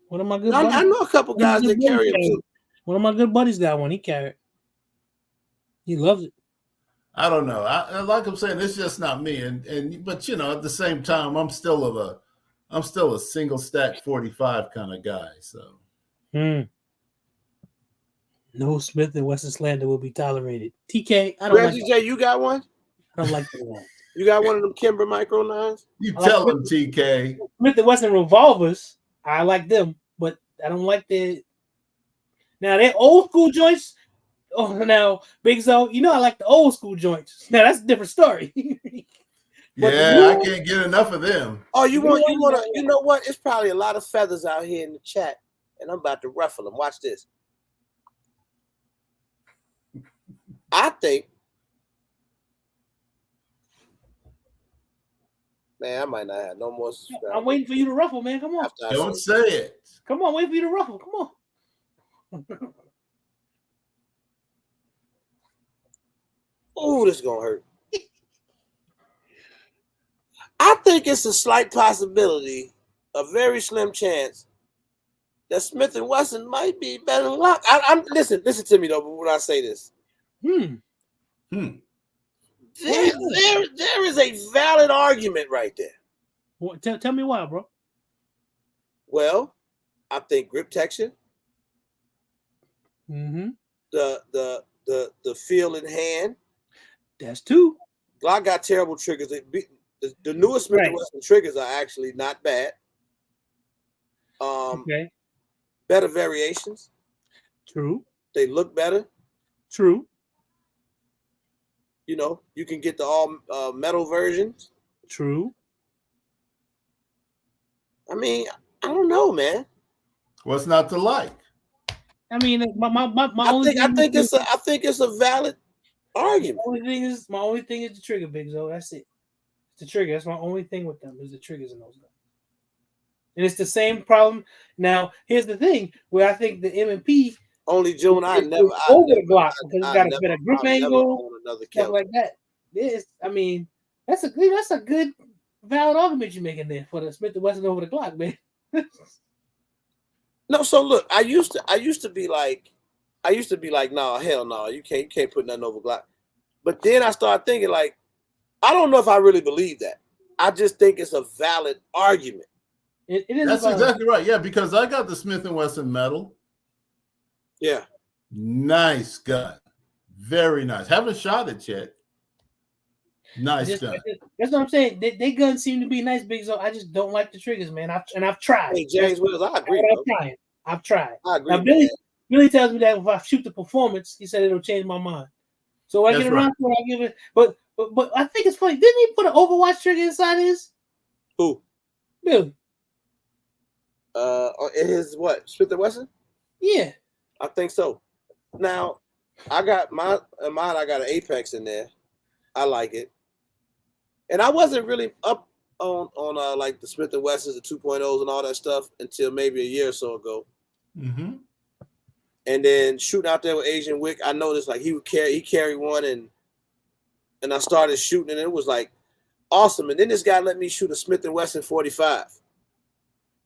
One of my good I know a couple guys that carry them too. One of my good buddies got one. He carried it. He loves it. I don't know. Like I'm saying, it's just not me. But at the same time, I'm still a single stack 45 kind of guy. So no Smith & Wesson slander will be tolerated. TK, I don't Reggie like J, you got one? I don't like that. You got one of them Kimber Micro 9s? You tell him, TK. Smith & Wesson revolvers, I like them, but I don't like the. Now they're old school joints. Oh, now Big Zo, I like the old school joints. Now that's a different story. Yeah, I can't get enough of them. Oh, you want to? You know what? It's probably a lot of feathers out here in the chat, and I'm about to ruffle them. Watch this. I think, man, I might not have no more subscribers. I'm waiting for you to ruffle, man. Come on. Don't say it. Come on, wait for you to ruffle. Come on. Oh, this is gonna hurt. I think it's a slight possibility, a very slim chance, that Smith & Wesson might be better than Glock. Listen to me though. When I say this, Hmm. There is a valid argument right there. Well, tell me why, bro. Well, I think grip texture, the feel in hand. That's two. Glock got terrible triggers. The newest Smith & Wesson triggers are actually not bad. Okay. Better variations. True. They look better. True. You can get the all metal versions. True. I mean, I don't know, man. What's not to like? I mean, I think it's a valid argument. My only thing is the trigger, Big Zo. That's it. It's the trigger. That's my only thing with them is the triggers in those guns. And it's the same problem. Now, here's the thing where I think the M&P only June I never over the Glock because it's got a better grip angle, stuff like that. That's a good valid argument you're making there for the Smith & Wesson over the Glock, man. No, so look, I used to be like, no, hell no, you can't put nothing over Glock. But then I started thinking like, I don't know if I really believe that. I just think it's a valid argument. It is. That's exactly right. Yeah, because I got the Smith & Wesson metal. Yeah. Nice gun. Very nice. Haven't shot it yet. Nice gun. That's what I'm saying. They guns seem to be nice, Big Zo. I just don't like the triggers, man. I've tried. Hey, James Wills, I agree. I've tried. I agree. Now, Billy tells me that if I shoot the performance, he said it'll change my mind. So when I get around to it, I give it. But I think it's funny. Didn't he put an Overwatch trigger inside his? Who? Billy. In his what? Smith & Wesson? Yeah. I think so. Now, I got mine. I got an Apex in there. I like it, and I wasn't really up on like the Smith & Wessons, the 2.0s, and all that stuff until maybe a year or so ago. Mm-hmm. And then shooting out there with Asian Wick, I noticed like he carried one, and I started shooting, and it was like awesome. And then this guy let me shoot a Smith & Wesson 45,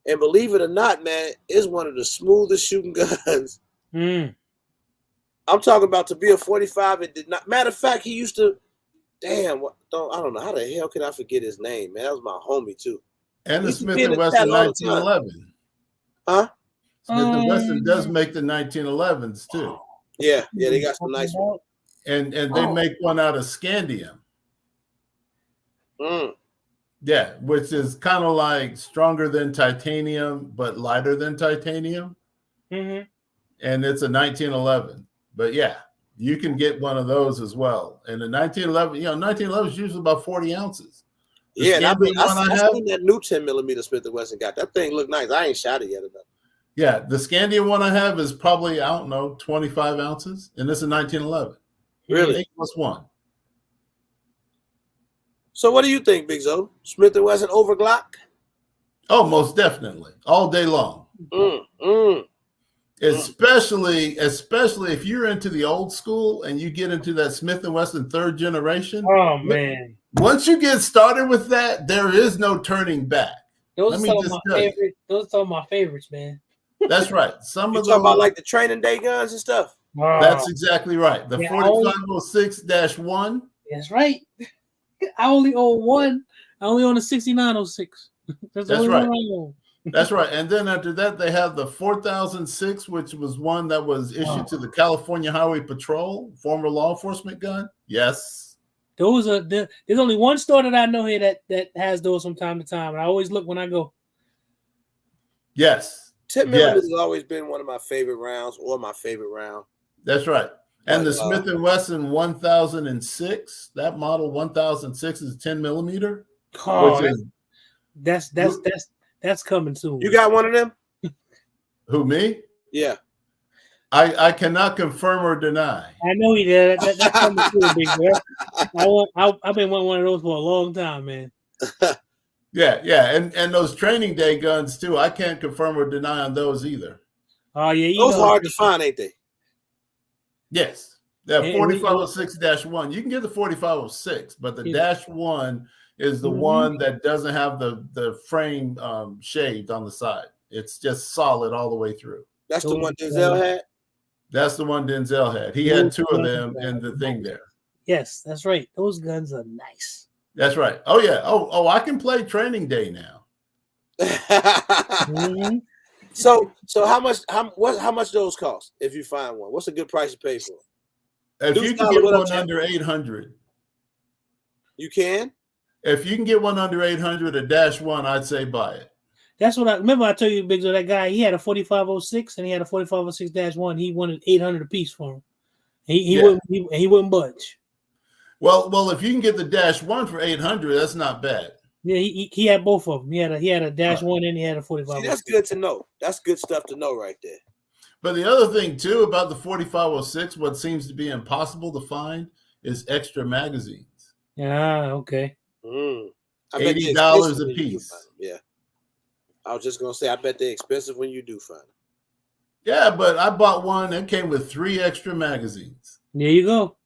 and believe it or not, man, it's one of the smoothest shooting guns. Mm. I'm talking about to be a 45. It did not. Matter of fact, he used to. Damn, I don't know how the hell can I forget his name, man. That was my homie too. And the Smith & Wesson 1911. Huh? Smith & Wesson does make the 1911s too. Yeah, they got some nice ones. And they make one out of scandium. Mm. Yeah, which is kind of like stronger than titanium, but lighter than titanium. Mm-hmm. And it's a 1911. But yeah, you can get one of those as well. And the 1911, 1911 is usually about 40 ounces. Yeah, and I seen that new 10mm Smith & Wesson got. That thing look nice. I ain't shot it yet enough. Yeah, the scandium one I have is probably, 25 ounces. And it's a 1911. Really? 8+1. So what do you think, Big Zo? Smith & Wesson over Glock? Oh, most definitely. All day long. Especially if you're into the old school and you get into that Smith & Wesson third generation. Oh, man. Once you get started with that, there is no turning back. Those are some of my favorites, man. That's right. Some of those talking about like the training day guns and stuff. That's exactly right. The 4506-1. That's right. I only own one. I only own a 6906. That's right. That's right. And then after that, they have the 4006, which was one that was issued to the California Highway Patrol, former law enforcement gun. Yes. There's only one store that I know here that has those from time to time. And I always look when I go. Yes. 10mm has always been one of my favorite rounds, or my favorite round. That's right. And the Smith & Wesson 1006, that model 1006 is 10mm. Oh, that's coming soon. You got one of them? Who, me? Yeah. I cannot confirm or deny. I know he did. That's coming soon, big boy. I've been wanting one of those for a long time, man. Yeah. And those training day guns too. I can't confirm or deny on those either. Oh yeah, those are hard to find, ain't they? Yes. That 4506-1. You can get the 4506, but the -1 is the one that doesn't have the frame shaved on the side. It's just solid all the way through. That's the one Denzel had? That's the one Denzel had. He had two of them in the thing there. Yes, that's right. Those guns are nice. That's right. Oh yeah. Oh, I can play training day now. So how much those cost if you find one? What's a good price to pay for? If you can get one under 800. You can? If you can get one under 800, a -1, I'd say buy it. That's what I remember. I told you, Big Joe, that guy, he had a 4506 and he had a 4506-1. He wanted 800 a piece for him. He wouldn't budge. Well, if you can get the -1 for 800, that's not bad. Yeah, he had both of them. He had a -1 and he had a 45. See, that's good to know. That's good stuff to know right there. But the other thing too about the 4506, what seems to be impossible to find is extra magazines. Yeah, okay. $80 a piece. Yeah. I was just gonna say, I bet they're expensive when you do find them. Yeah, but I bought one that came with 3 extra magazines. There you go.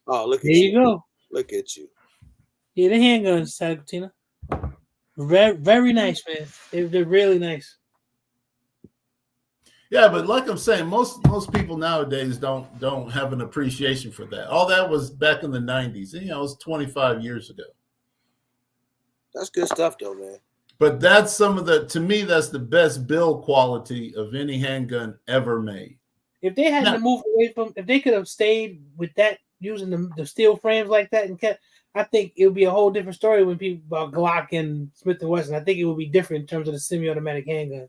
Oh, look at you. There you go. Look at you. Yeah, the handguns, Staccato. Very, very nice, man. They're really nice. Yeah, but like I'm saying, most people nowadays don't have an appreciation for that. All that was back in the 90s. It was 25 years ago. That's good stuff, though, man. But that's to me, that's the best build quality of any handgun ever made. If they hadn't moved away from, if they could have stayed with that, using the steel frames like that and kept, I think it would be a whole different story when people about Glock and Smith and Wesson. I think it would be different in terms of the semi-automatic handguns.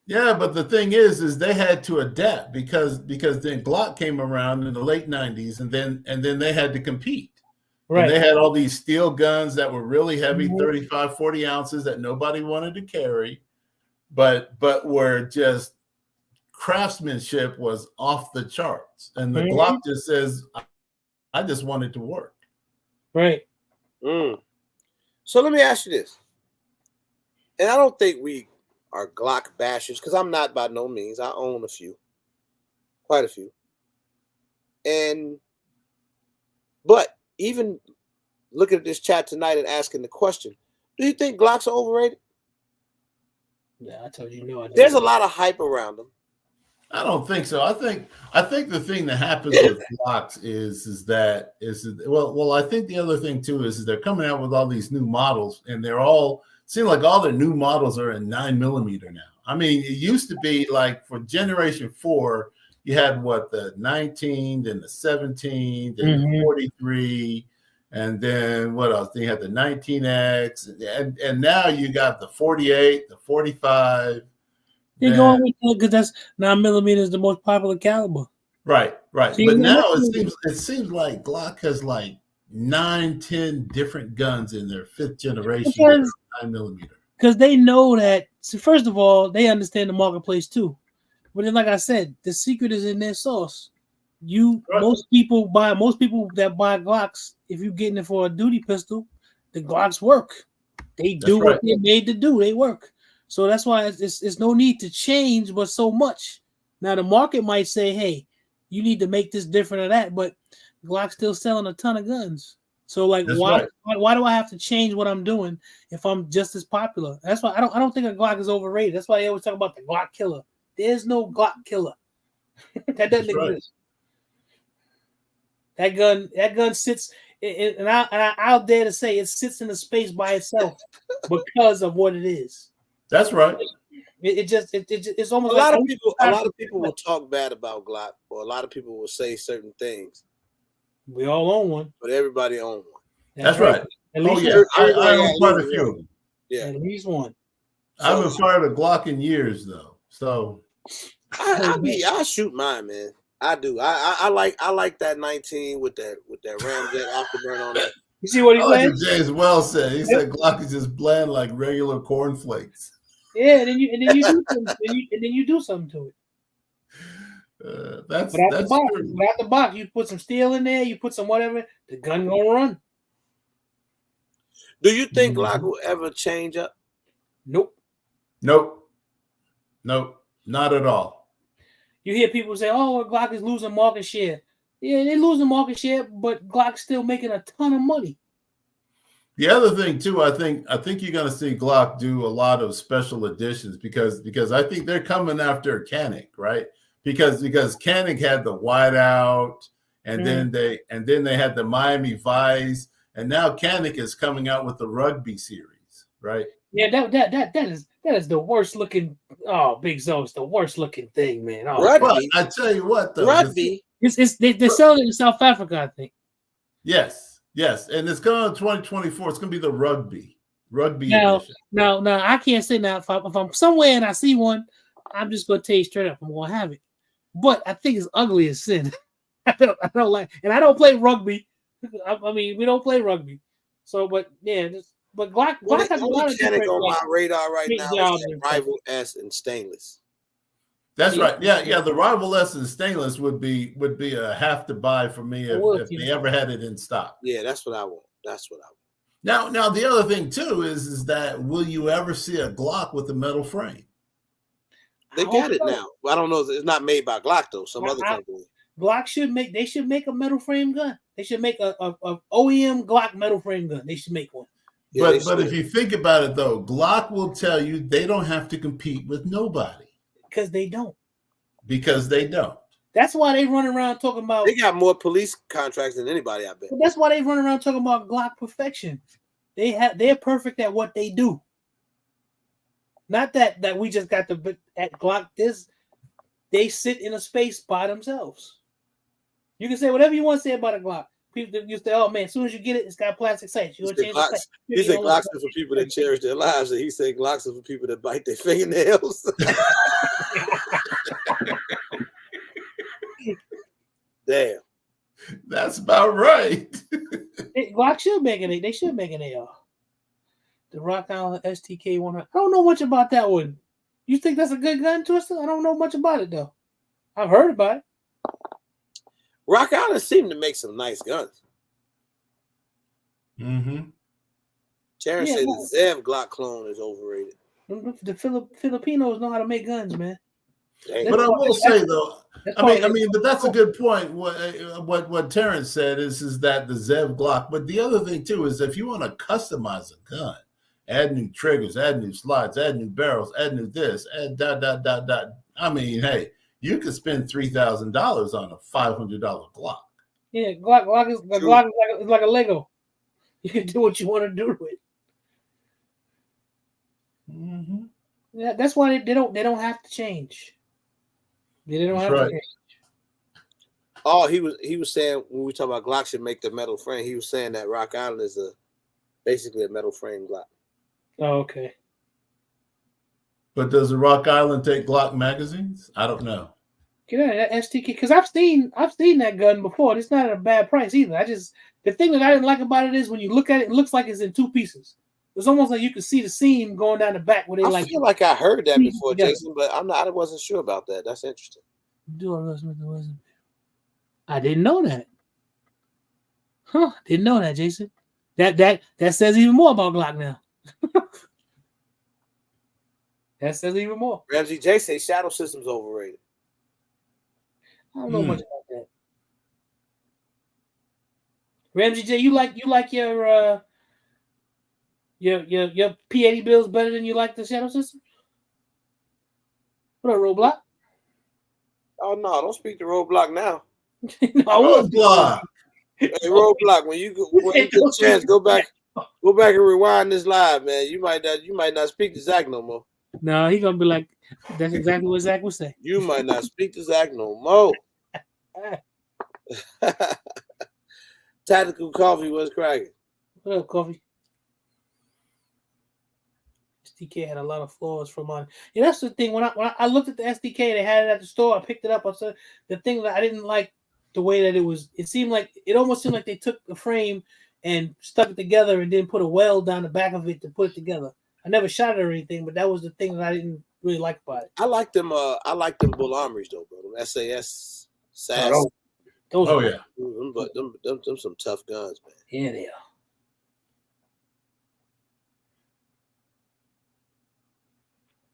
Yeah, but the thing is they had to adapt because then Glock came around in the late 90s and then they had to compete. Right. And they had all these steel guns that were really heavy, 35, 40 ounces that nobody wanted to carry, but were just craftsmanship was off the charts. And the Glock just says, I just want it to work. Right. So let me ask you this. And I don't think we are Glock bashers because I'm not by no means. I own a few, quite a few. But even looking at this chat tonight and asking the question, do you think Glocks are overrated? Yeah, I told you no. There's a lot of hype around them. I don't think so. I think the thing that happens with Glocks is that I think the other thing too is they're coming out with all these new models and they're all seem like all their new models are in 9mm now. I mean, it used to be like for generation 4, you had the 19, then the 17, then the 43, and then what else? Then you had the 19X, and now you got the 48, the 45. You're going with that because that's 9mm is the most popular caliber. Right. So but now it seems like Glock has like 9, 10 different guns in their 5th generation 9mm. Because they know that. So first of all, they understand the marketplace too. But then, like I said, the secret is in their sauce. Most people that buy Glocks, if you're getting it for a duty pistol, the Glocks work. They do what they're made to do. They work. So that's why it's no need to change, but so much. Now the market might say, "Hey, you need to make this different or that," but Glock's still selling a ton of guns. So like, why do I have to change what I'm doing if I'm just as popular? That's why I don't think a Glock is overrated. That's why they always talk about the Glock killer. There's no Glock killer. That doesn't exist. That gun sits, and I'll dare to say it sits in a space by itself because of what it is. That's right. It's almost a lot of people will talk bad about Glock, or a lot of people will say certain things. We all own one, but everybody owns one. That's right. At least I own quite a few of them. Yeah, at least one. I haven't fired a Glock in years though, so I shoot mine, man. I do. I like that 19 with that ramjet afterburn on it. You see what he said? James Wells said. He said Glock is just bland like regular cornflakes. Yeah, and then you do something to it. That's true. Without the box, you put some steel in there, you put some whatever, the gun gonna run. Do you think Glock will ever change up? Nope, not at all. You hear people say, "Oh, Glock is losing market share." Yeah, they're losing market share, but Glock's still making a ton of money. The other thing too, I think you're going to see Glock do a lot of special editions because I think they're coming after Canik, right? Because Canik had the whiteout, and then they had the Miami Vice, and now Canik is coming out with the rugby series, right? Yeah, that is the worst looking. Oh, Big Zoe's the worst looking thing, man. Oh, rugby. I tell you what, though, rugby. They're selling it in South Africa, I think. Yes, and it's going to 2024. It's going to be the rugby edition. Now, I can't say now. If I'm somewhere and I see one, I'm just going to tell you straight up, I'm going to have it. But I think it's ugly as sin. I don't like, and I don't play rugby. I mean, we don't play rugby. So, but yeah, but Glock has a lot of different on my radar right now is Rival S and stainless. That's right. Yeah. The Rival S and stainless would be a have to buy for me if they ever had it in stock. Yeah, that's what I want. Now the other thing too is that will you ever see a Glock with a metal frame? They got it now. I don't know. It's not made by Glock though. Some other company. Glock should make a metal frame gun. They should make a OEM Glock metal frame gun. They should make one. Yeah, but if you think about it though, Glock will tell you they don't have to compete with nobody. Because they don't. That's why they run around talking about. They got more police contracts than anybody, I bet. But that's why they run around talking about Glock perfection. They're perfect at what they do. Not that we just got at Glock. They sit in a space by themselves. You can say whatever you want to say about a Glock, People used to, oh man, as soon as you get it, it's got plastic sights. You gonna change the sight. He said Glocks are for people that cherish their lives, and he said Glocks are for people that bite their fingernails. Damn. That's about right. Glock should make an. They should make an AR. The Rock Island STK 100. I don't know much about that one. You think that's a good gun, Twister? I don't know much about it though. I've heard about it. Rock Island seemed to make some nice guns. Mm-hmm. Terrence said the Zev Glock clone is overrated. The Filipinos know how to make guns, man. But I will say though, I mean, but that's a good point. What Terrence said is that the Zev Glock. But the other thing too is if you want to customize a gun, add new triggers, add new slides, add new barrels, add new this, add dot. I mean, hey, you could spend $3,000 on a $500 Glock. Yeah, Glock is like a Lego. You can do what you want to do with it. Mm-hmm. Yeah, that's why they don't have to change. They don't have to change. Oh, he was saying when we talk about Glock should make the metal frame, he was saying that Rock Island is basically a metal frame Glock. Oh, okay. But does the Rock Island take Glock magazines? I don't know. Get out of that STK because I've seen that gun before. It's not at a bad price either. The thing that I didn't like about it is when you look at it, it looks like it's in two pieces. It's almost like you can see the seam going down the back where they I feel like I heard that before, together. Jason, but I wasn't sure about that. That's interesting. I didn't know that. Huh? Didn't know that, Jason. That says even more about Glock now. That says even more. Ramsey J say Shadow System's overrated. I don't know much about that. Ramsey J, you like your P80 bills better than you like the Shadow System? What a Roadblock? Oh no, don't speak to Roadblock now. No, Roadblock. Hey, Roadblock, when you get a chance, go back and rewind this live, man. You might not speak to Zach no more. No, he gonna be like, that's exactly what Zach would say. You might not speak to Zach no more. Tactical Coffee was cracking. What up, Coffee? SDK had a lot of flaws from on. Yeah, that's the thing. When I looked at the SDK, they had it at the store. I picked it up. I said the thing that I didn't like the way that it was. It almost seemed like they took the frame and stuck it together and then put a weld down the back of it to put it together. I never shot it or anything, but that was the thing that I didn't really like about it. I like them. I like them bull armories though, bro. Them SAS, SAS. Yeah. Them some tough guns, man. Yeah, they are.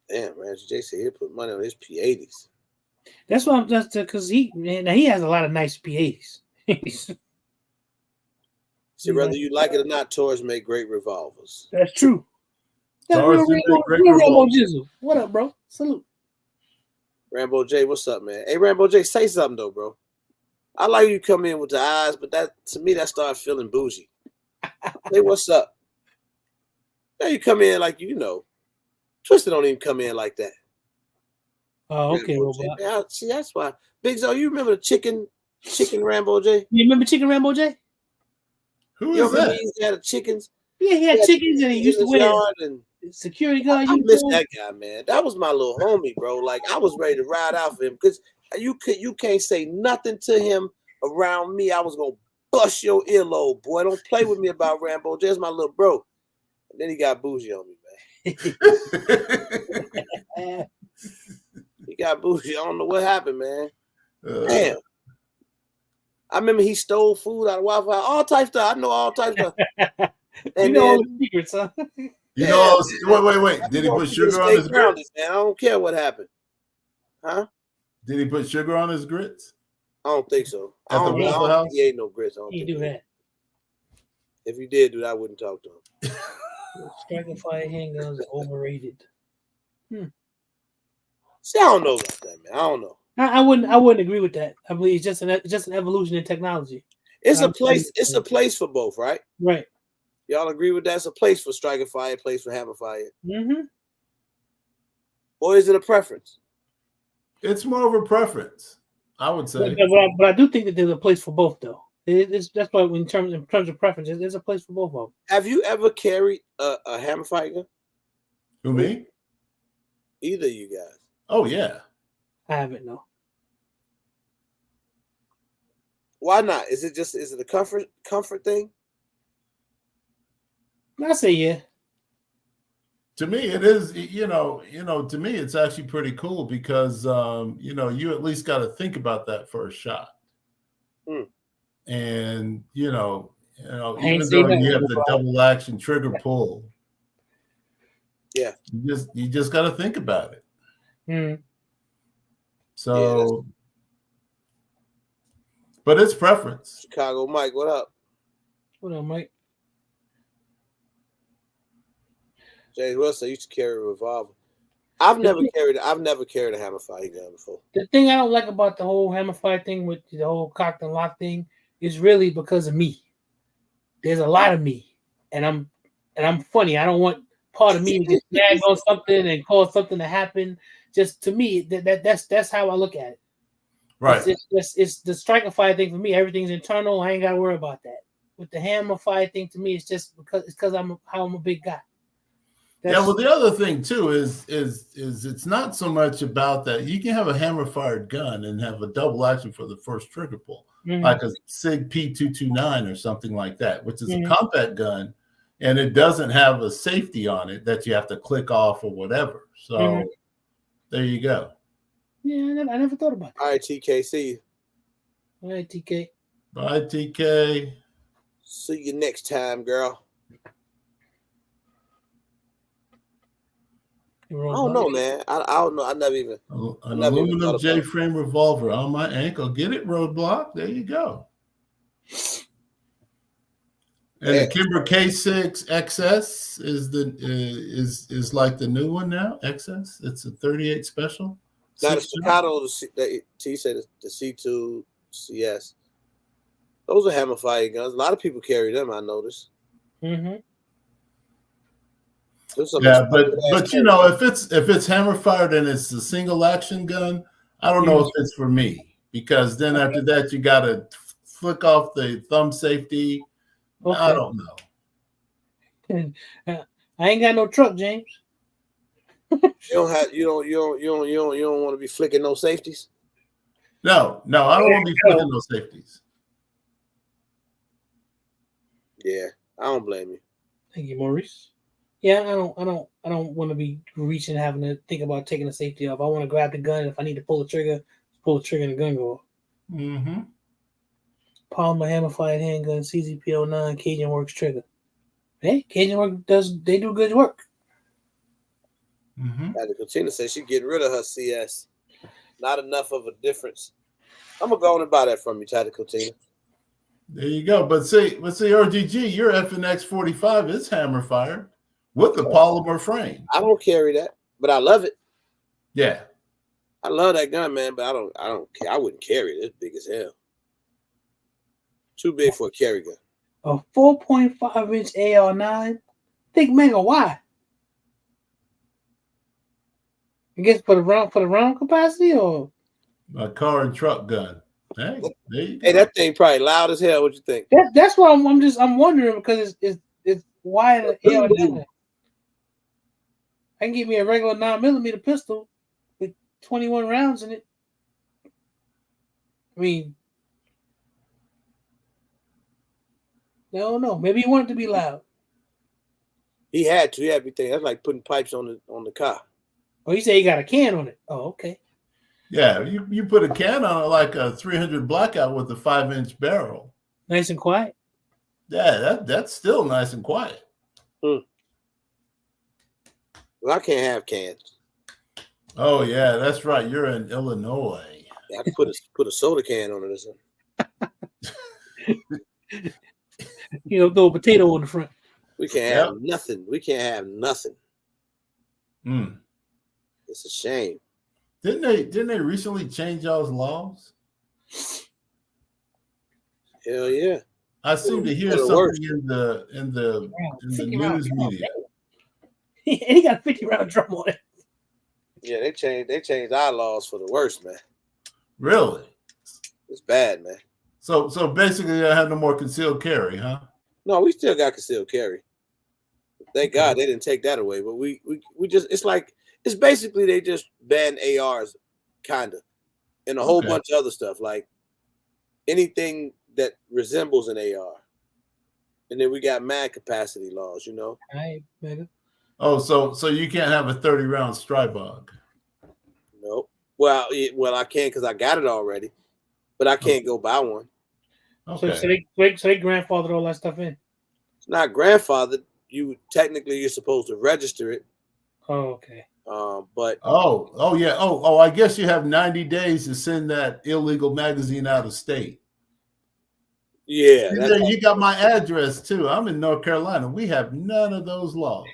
Damn, man. Jay said he'll put money on his P80s. That's why I'm just because he has a lot of nice P80s. See, whether you like it or not, Taurus make great revolvers. That's true. Taurus make great revolvers. What up, bro? Salute. Rambo J, what's up, man? Hey, Rambo J, say something though, bro. I like you come in with the eyes, but that to me that started feeling bougie. Hey, what's up? Now you come in like Twisted don't even come in like that. Oh, okay. Man, see, that's why. Big Zo, you remember the chicken Rambo J? You remember Chicken Rambo J? Who is that? He had the chickens. Yeah, he had chickens and he used to wear security guard. I miss that guy, man. That was my little homie, bro. Like I was ready to ride out for him because you can't say nothing to him around me. I was gonna bust your earlobe, boy. Don't play with me about Rambo J. That's my little bro. And then he got bougie on me, man. He got bougie. I don't know what happened, man. Damn. I remember he stole food out of Wi-Fi, all types of stuff. I know all types of stuff. And you know all the secrets, huh? Wait. Did he put sugar on his grits? Man, I don't care what happened. Huh? Did he put sugar on his grits? I don't think so. At the Waffle House? He ate no grits. He do that. If he did do that, I wouldn't talk to him. Striking fire handguns are overrated. See, I don't know about that, man. I don't know. I wouldn't agree with that. I believe it's just an evolution in technology. It's a place. It's a place for both, right? Right. Y'all agree with that? It's a place for striking fire, a place for hammer fire. Mm-hmm. Or is it a preference? It's more of a preference, I would say. But I do think that there's a place for both, though. That's why in terms of preference, there's a place for both of them. Have you ever carried a hammer fire gun? Who, me? Either of you guys. Oh yeah. I haven't, no. Why not? Is it a comfort thing? I say yeah. To me, it is. To me, it's actually pretty cool because you at least got to think about that first shot. And even though you have the double action trigger pull, yeah, you just got to think about it. So, but it's preference. Chicago Mike, what up? What up, Mike? James Wilson used to carry a revolver. I've never carried a hammer fire gun before. The thing I don't like about the whole hammer fire thing with the whole cocked and locked thing is really because of me. There's a lot of me, and I'm funny. I don't want part of me to get snagged on something and cause something to happen. Just to me, that's how I look at it. Right. It's the striker fire thing for me. Everything's internal. I ain't got to worry about that. With the hammer fire thing, to me, it's just because I'm a big guy. Well, the other thing too is it's not so much about that. You can have a hammer fired gun and have a double action for the first trigger pull, like a SIG P229 or something like that, which is a compact gun, and it doesn't have a safety on it that you have to click off or whatever. So there you go. Yeah, I never thought about that. All right, TK, see you. All right, TK. Bye, TK. See you next time, girl. I don't know, man. I don't know. I never even. An aluminum J-frame revolver on my ankle. Get it, Roadblock. There you go. And the Kimber K6 XS is like the new one now. XS. It's a 38 special. Now the Staccato, the C2 CS. Those are hammer fire guns. A lot of people carry them. I noticed. Yeah, but if it's hammer fired and it's a single action gun, I don't know if it's for me, because then after that you got to flick off the thumb safety. Okay. I don't know. I ain't got no truck, James. You don't want to be flicking no safeties. No, I don't want to be flicking no safeties. Yeah, I don't blame you. Thank you, Maurice. Yeah, I don't want to be reaching, having to think about taking the safety off. I want to grab the gun. If I need to pull the trigger and the gun go off. Palmer hammer fired handgun, CZP09, Cajun Works trigger. Hey, Cajun Works they do good work. Katina says she getting rid of her CS. Not enough of a difference. I'm gonna go on and buy that from you, Katina. There you go. But see, RGG, your FNX 45 is hammer fired with the polymer frame. I don't carry that, but I love it. Yeah, I love that gun, man. But I don't care. I wouldn't carry it. It's big as hell. Too big for a carry gun. A 4.5-inch AR9. Think mega. Why? I guess for the round capacity, or a car and truck gun. Hey, there you go. Hey, that thing probably loud as hell. What you think? That's why I'm wondering, because it's why the AR9. I can get me a regular 9mm pistol with 21 rounds in it. I mean, I don't know. Maybe he wanted to be loud. He had to. He had everything. That's like putting pipes on the car. Oh, you say he got a can on it. Oh, okay. Yeah, you put a can on it like a 300 blackout with a 5-inch barrel. Nice and quiet. Yeah, that's still nice and quiet. Well, I can't have cans. Oh yeah, that's right. You're in Illinois. Yeah, I can put a soda can on it or something. Throw a potato on the front. We can't have nothing. We can't have nothing. It's a shame. Didn't they recently change y'all's laws? Hell yeah. I seem to hear something in the news media. He got a 50-round drum on it. Yeah, they changed our laws for the worst, man. Really? It's bad, man. So basically, I have no more concealed carry, huh? No, we still got concealed carry. Thank Okay. God they didn't take that away. But we just it's basically they just banned ARs, kinda, and a whole Okay. bunch of other stuff like anything that resembles an AR. And then we got mad capacity laws, you know. All right, nigga. Oh, so you can't have a 30-round Strybog. Nope. Well, I can because I got it already, but I can't go buy one. So Okay. they grandfathered all that stuff in. It's not grandfathered. You're supposed to register it. Oh, okay. But Oh yeah. Oh, I guess you have 90 days to send that illegal magazine out of state. yeah, And then you got my address too. I'm in North Carolina. We have none of those laws.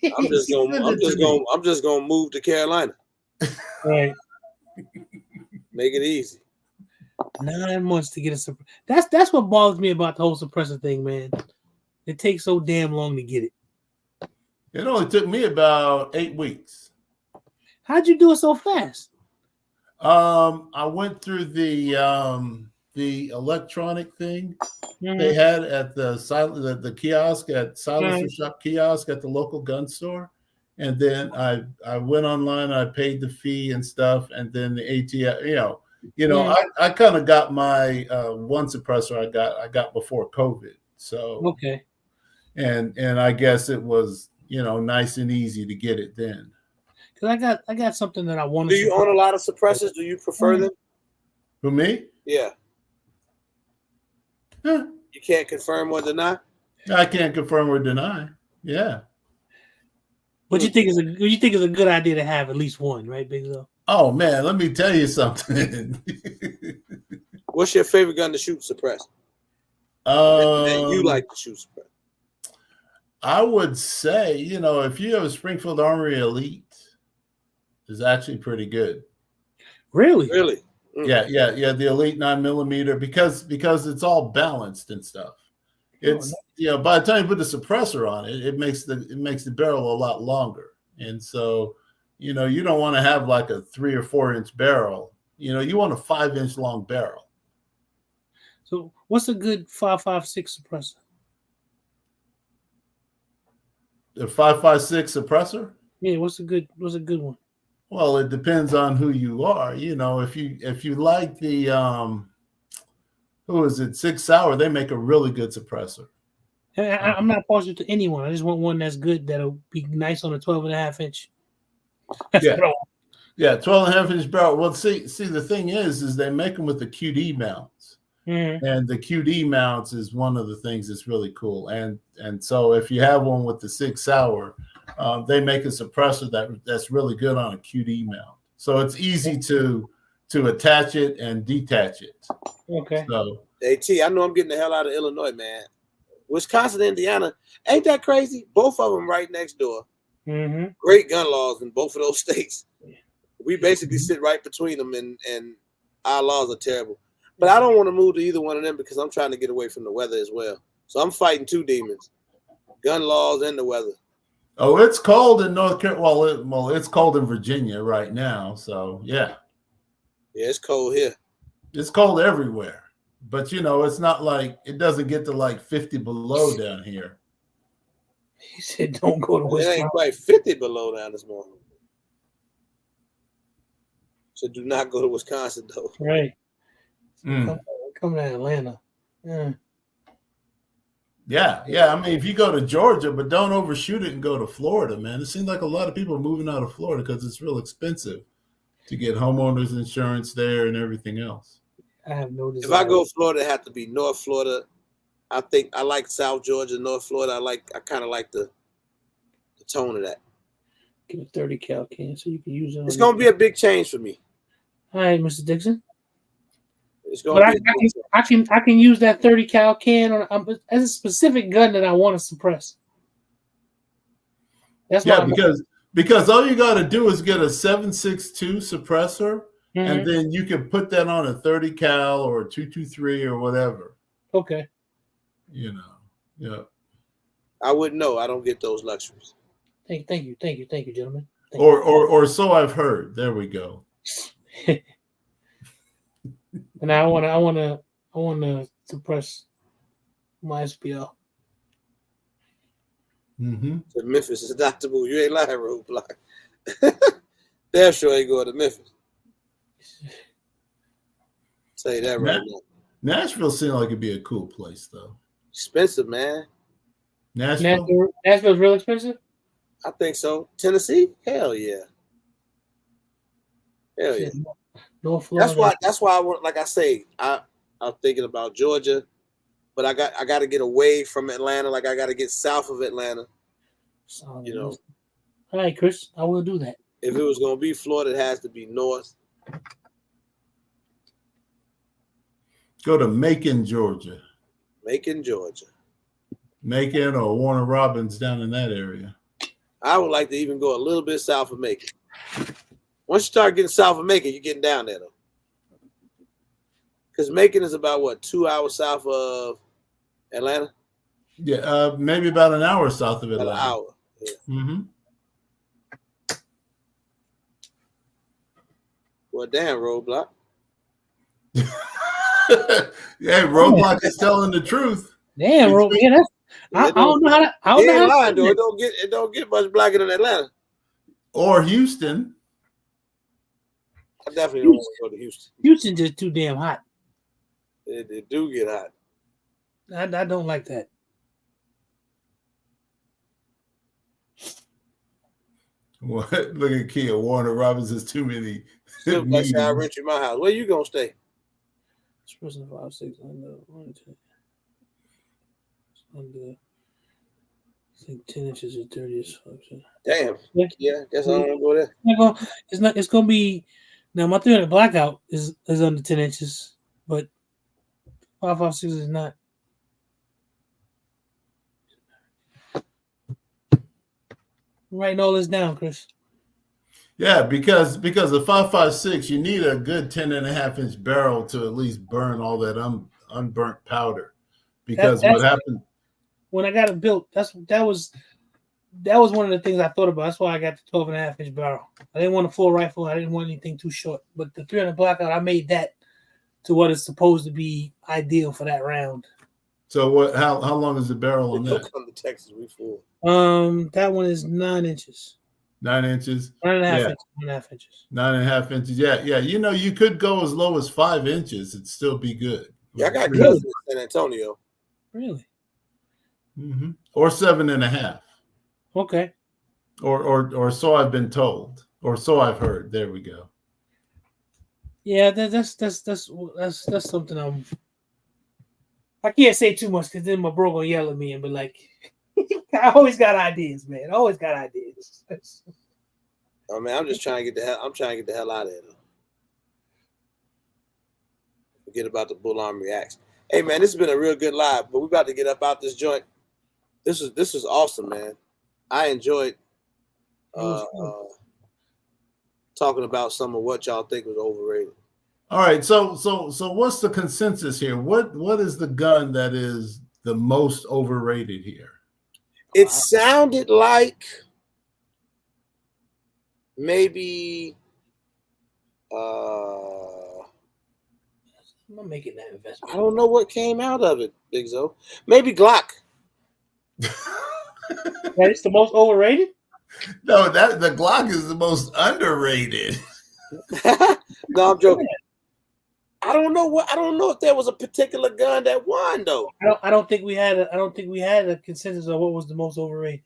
I'm just gonna move to Carolina. Right. Make it easy. 9 months to get a suppressor. That's what bothers me about the whole suppressor thing, man. It takes so damn long to get it. It only took me about 8 weeks. How'd you do it so fast? I went through the electronic thing they had at the kiosk at Silencer Shop kiosk at the local gun store, and then I went online. I paid the fee and stuff, and then the ATF. I kind of got my one suppressor I got before COVID. So okay, and I guess it was nice and easy to get it then. Because I got something that I want Do to. you own a lot of suppressors? Do you prefer them? Who, me? Yeah. Huh. You can't confirm or deny? I can't confirm or deny. Yeah. But you think it's a good idea to have at least one, right, Big Zo? Oh man, let me tell you something. What's your favorite gun to shoot suppress? That you like to shoot suppress? I would say, if you have a Springfield Armory Elite, is actually pretty good. Really? Really? Mm. Yeah. The Elite 9mm because it's all balanced and stuff. It's by the time you put the suppressor on it, it makes the barrel a lot longer, and so you don't want to have like a 3 or 4 inch barrel. You want a 5-inch long barrel. So what's a good 5.56 suppressor? The 5.56 suppressor? Yeah, what's a good one? Well, it depends on who you are. If you like the who is it, 6 Sauer, they make a really good suppressor. I'm not partial to anyone. I just want one that's good that'll be nice on a 12.5 inch. Yeah, 12.5 inch barrel. Well, see, the thing is they make them with the QD mounts. Mm-hmm. And the QD mounts is one of the things that's really cool. And so if you have one with the 6 Sauer, they make a suppressor that's really good on a QD mount. So it's easy to attach it and detach it. Okay. So AT, I know I'm getting the hell out of Illinois, man. Wisconsin, Indiana, ain't that crazy? Both of them right next door. Mm-hmm. Great gun laws in both of those states. We basically sit right between them, and our laws are terrible. But I don't want to move to either one of them because I'm trying to get away from the weather as well. So I'm fighting two demons: gun laws and the weather. Oh, it's cold in North Carolina. Well, it's cold in Virginia right now. So yeah, it's cold here. It's cold everywhere, but it's not like it doesn't get to like 50 below down here. He said, "Don't go to Wisconsin." It ain't quite 50 below down this morning. So do not go to Wisconsin though. Right. Come to Atlanta. Yeah. Yeah. I mean, if you go to Georgia, but don't overshoot it and go to Florida, man. It seems like a lot of people are moving out of Florida because it's real expensive to get homeowners insurance there and everything else. I have no desire. If I go to Florida, it have to be North Florida. I think I like South Georgia, North Florida. I kind of like the tone of that. Give a 30 cal can so you can use it. It's going to be a big change for me. All right, Mr. Dixon. It's going to be I can use that 30 cal can as a specific gun that I want to suppress. That's because all you got to do is get a 7.62 suppressor, and then you can put that on a 30 cal or a 223 or whatever. Okay. Yeah. I wouldn't know. I don't get those luxuries. Thank you, gentlemen. Or so I've heard. There we go. And I want to I want to suppress my SPL. Mm-hmm. So Memphis is not the move. You ain't lying, Roadblock. Damn sure ain't going to Memphis. Tell you that right now. Nashville seemed like it'd be a cool place, though. Expensive, man. Nashville's real expensive? I think so. Tennessee? Hell yeah. Hell yeah. North Florida. That's why I want, like I say, I'm thinking about Georgia, but I got to get away from Atlanta. Like I got to get south of Atlanta. You know. All right, Chris, I will do that. If it was gonna be Florida, it has to be north. Go to Macon, Georgia. Macon, Georgia. Macon or Warner Robins down in that area. I would like to even go a little bit south of Macon. Once you start getting south of Macon, you're getting down there though. Because Macon is about what, 2 hours south of Atlanta? Yeah, maybe about an hour south of Atlanta. About an hour. Yeah. Mm-hmm. Well, damn, Roadblock. Yeah, Roadblock is telling the truth. Damn, Roadblock. Yeah, I don't know how to. I don't know how to it don't get much blacker than Atlanta. Or Houston. I definitely don't want to go to Houston. Houston just too damn hot. It do get hot. I don't like that. What? Look at Kia. Warner Robins is too many. Still, that's how I rent you my house. Where you gonna stay? This person 5, 6 under. Under. I think 10 inches or 30 is. Damn. Yeah, guess I don't want to go there. It's gonna be now. My 300 blackout is under 10 inches, but 5.56 is not. I'm writing all this down, Chris. Yeah, because the 5.56, you need a good 10.5-inch barrel to at least burn all that unburnt powder. Because what happened when I got it built, that was one of the things I thought about. That's why I got the 12.5-inch barrel. I didn't want a full rifle. I didn't want anything too short. But the 300 blackout, I made that to what is supposed to be ideal for that round. So what? How long is the barrel on that? Come to Texas, we full. That one is 9 inches. 9 inches. 9.5 inches. 9.5 inches. 9.5 inches. Yeah. You know, you could go as low as 5 inches and still be good. Yeah, I got cousins in San Antonio. Really? Mm-hmm. Or 7.5. Okay. Or so I've been told, or so I've heard. There we go. Yeah, that's something I can't say too much because then my bro gonna yell at me and be like, I always got ideas, man. Always got ideas. Oh man, I'm trying to get the hell out of there though. Forget about the Bull Arm Reacts. Hey man, this has been a real good live, but we're about to get up out this joint. This is awesome, man. I enjoyed talking about some of what y'all think was overrated. All right, so what's the consensus here? What is the gun that is the most overrated here? It sounded like maybe I'm not making that investment. I don't know what came out of it, Big Zo. Maybe Glock. That is the most overrated? No, that the Glock is the most underrated. No, I'm joking. I don't know if there was a particular gun that won though. I don't think we had a consensus on what was the most overrated.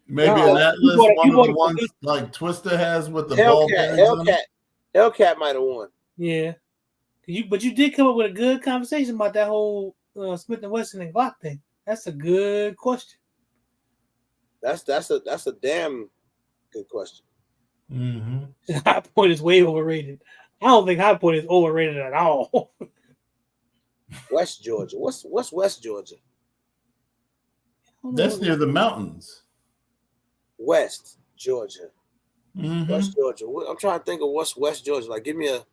Maybe an Atlas, one of the ones like Twister has with the ball bearings. Hellcat might have won. Yeah, but you did come up with a good conversation about that whole Smith and Wesson and Glock thing. That's a good question. That's a damn good question. Mm-hmm. High Point is way overrated. I don't think High Point is overrated at all. West Georgia. What's West Georgia? That's near the mountains. West Georgia. Mm-hmm. West Georgia. I'm trying to think of what's West Georgia. Like, give me a.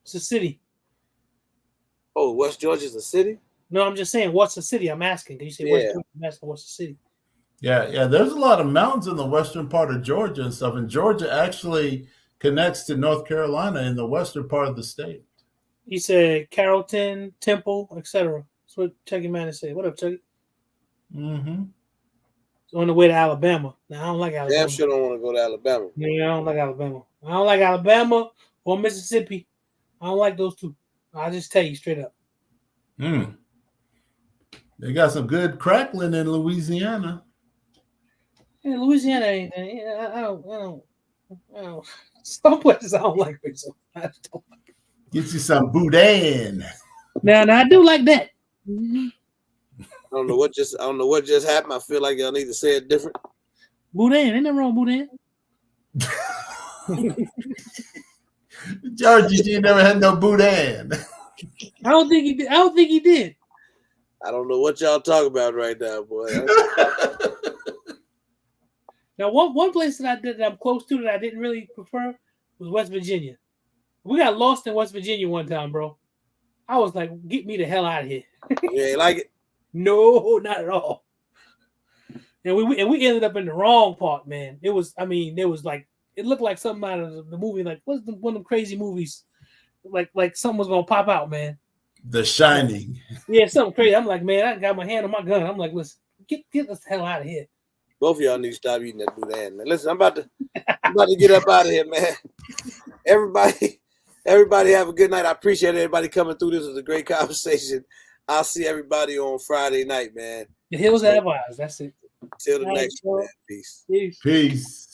It's a city. Oh, West Georgia is a city? No, I'm just saying, what's the city? I'm asking. Can you say West Georgia? I'm asking, what's the city? Yeah. There's a lot of mountains in the western part of Georgia and stuff. And Georgia actually connects to North Carolina in the western part of the state. He said Carrollton, Temple, etc. That's what Chucky Manning said. What up, Chucky? Mm-hmm. On the way to Alabama. Now I don't like Alabama. Damn sure don't want to go to Alabama. Yeah, I don't like Alabama. I don't like Alabama or Mississippi. I don't like those two. I'll just tell you straight up. They got some good crackling in Louisiana. Yeah, Louisiana ain't. I don't. Some places I don't like it, so I just don't like it. Get you some boudin. Now I do like that. I don't know what just happened. I feel like y'all need to say it different. Boudin, ain't nothing wrong with boudin. George, you never had no boudin. I don't think he did. I don't know what y'all talk about right now, boy. Now, one place that I'm close to that I didn't really prefer was West Virginia. We got lost in West Virginia one time, bro. I was like, get me the hell out of here. You ain't like it? No, not at all. And we ended up in the wrong part, man. It was like, it looked like something out of the movie. Like, what's one of them crazy movies? Like something was gonna pop out, man. The Shining. Yeah, something crazy. I'm like, man, I got my hand on my gun. I'm like, listen, get us the hell out of here. Both of y'all need to stop eating that boudin, man. Listen, I'm about to get up out of here, man. Everybody have a good night. I appreciate everybody coming through. This was a great conversation. I'll see everybody on Friday night, man. The hills have eyes. That's it. Till the next one, man. Peace. Peace. Peace.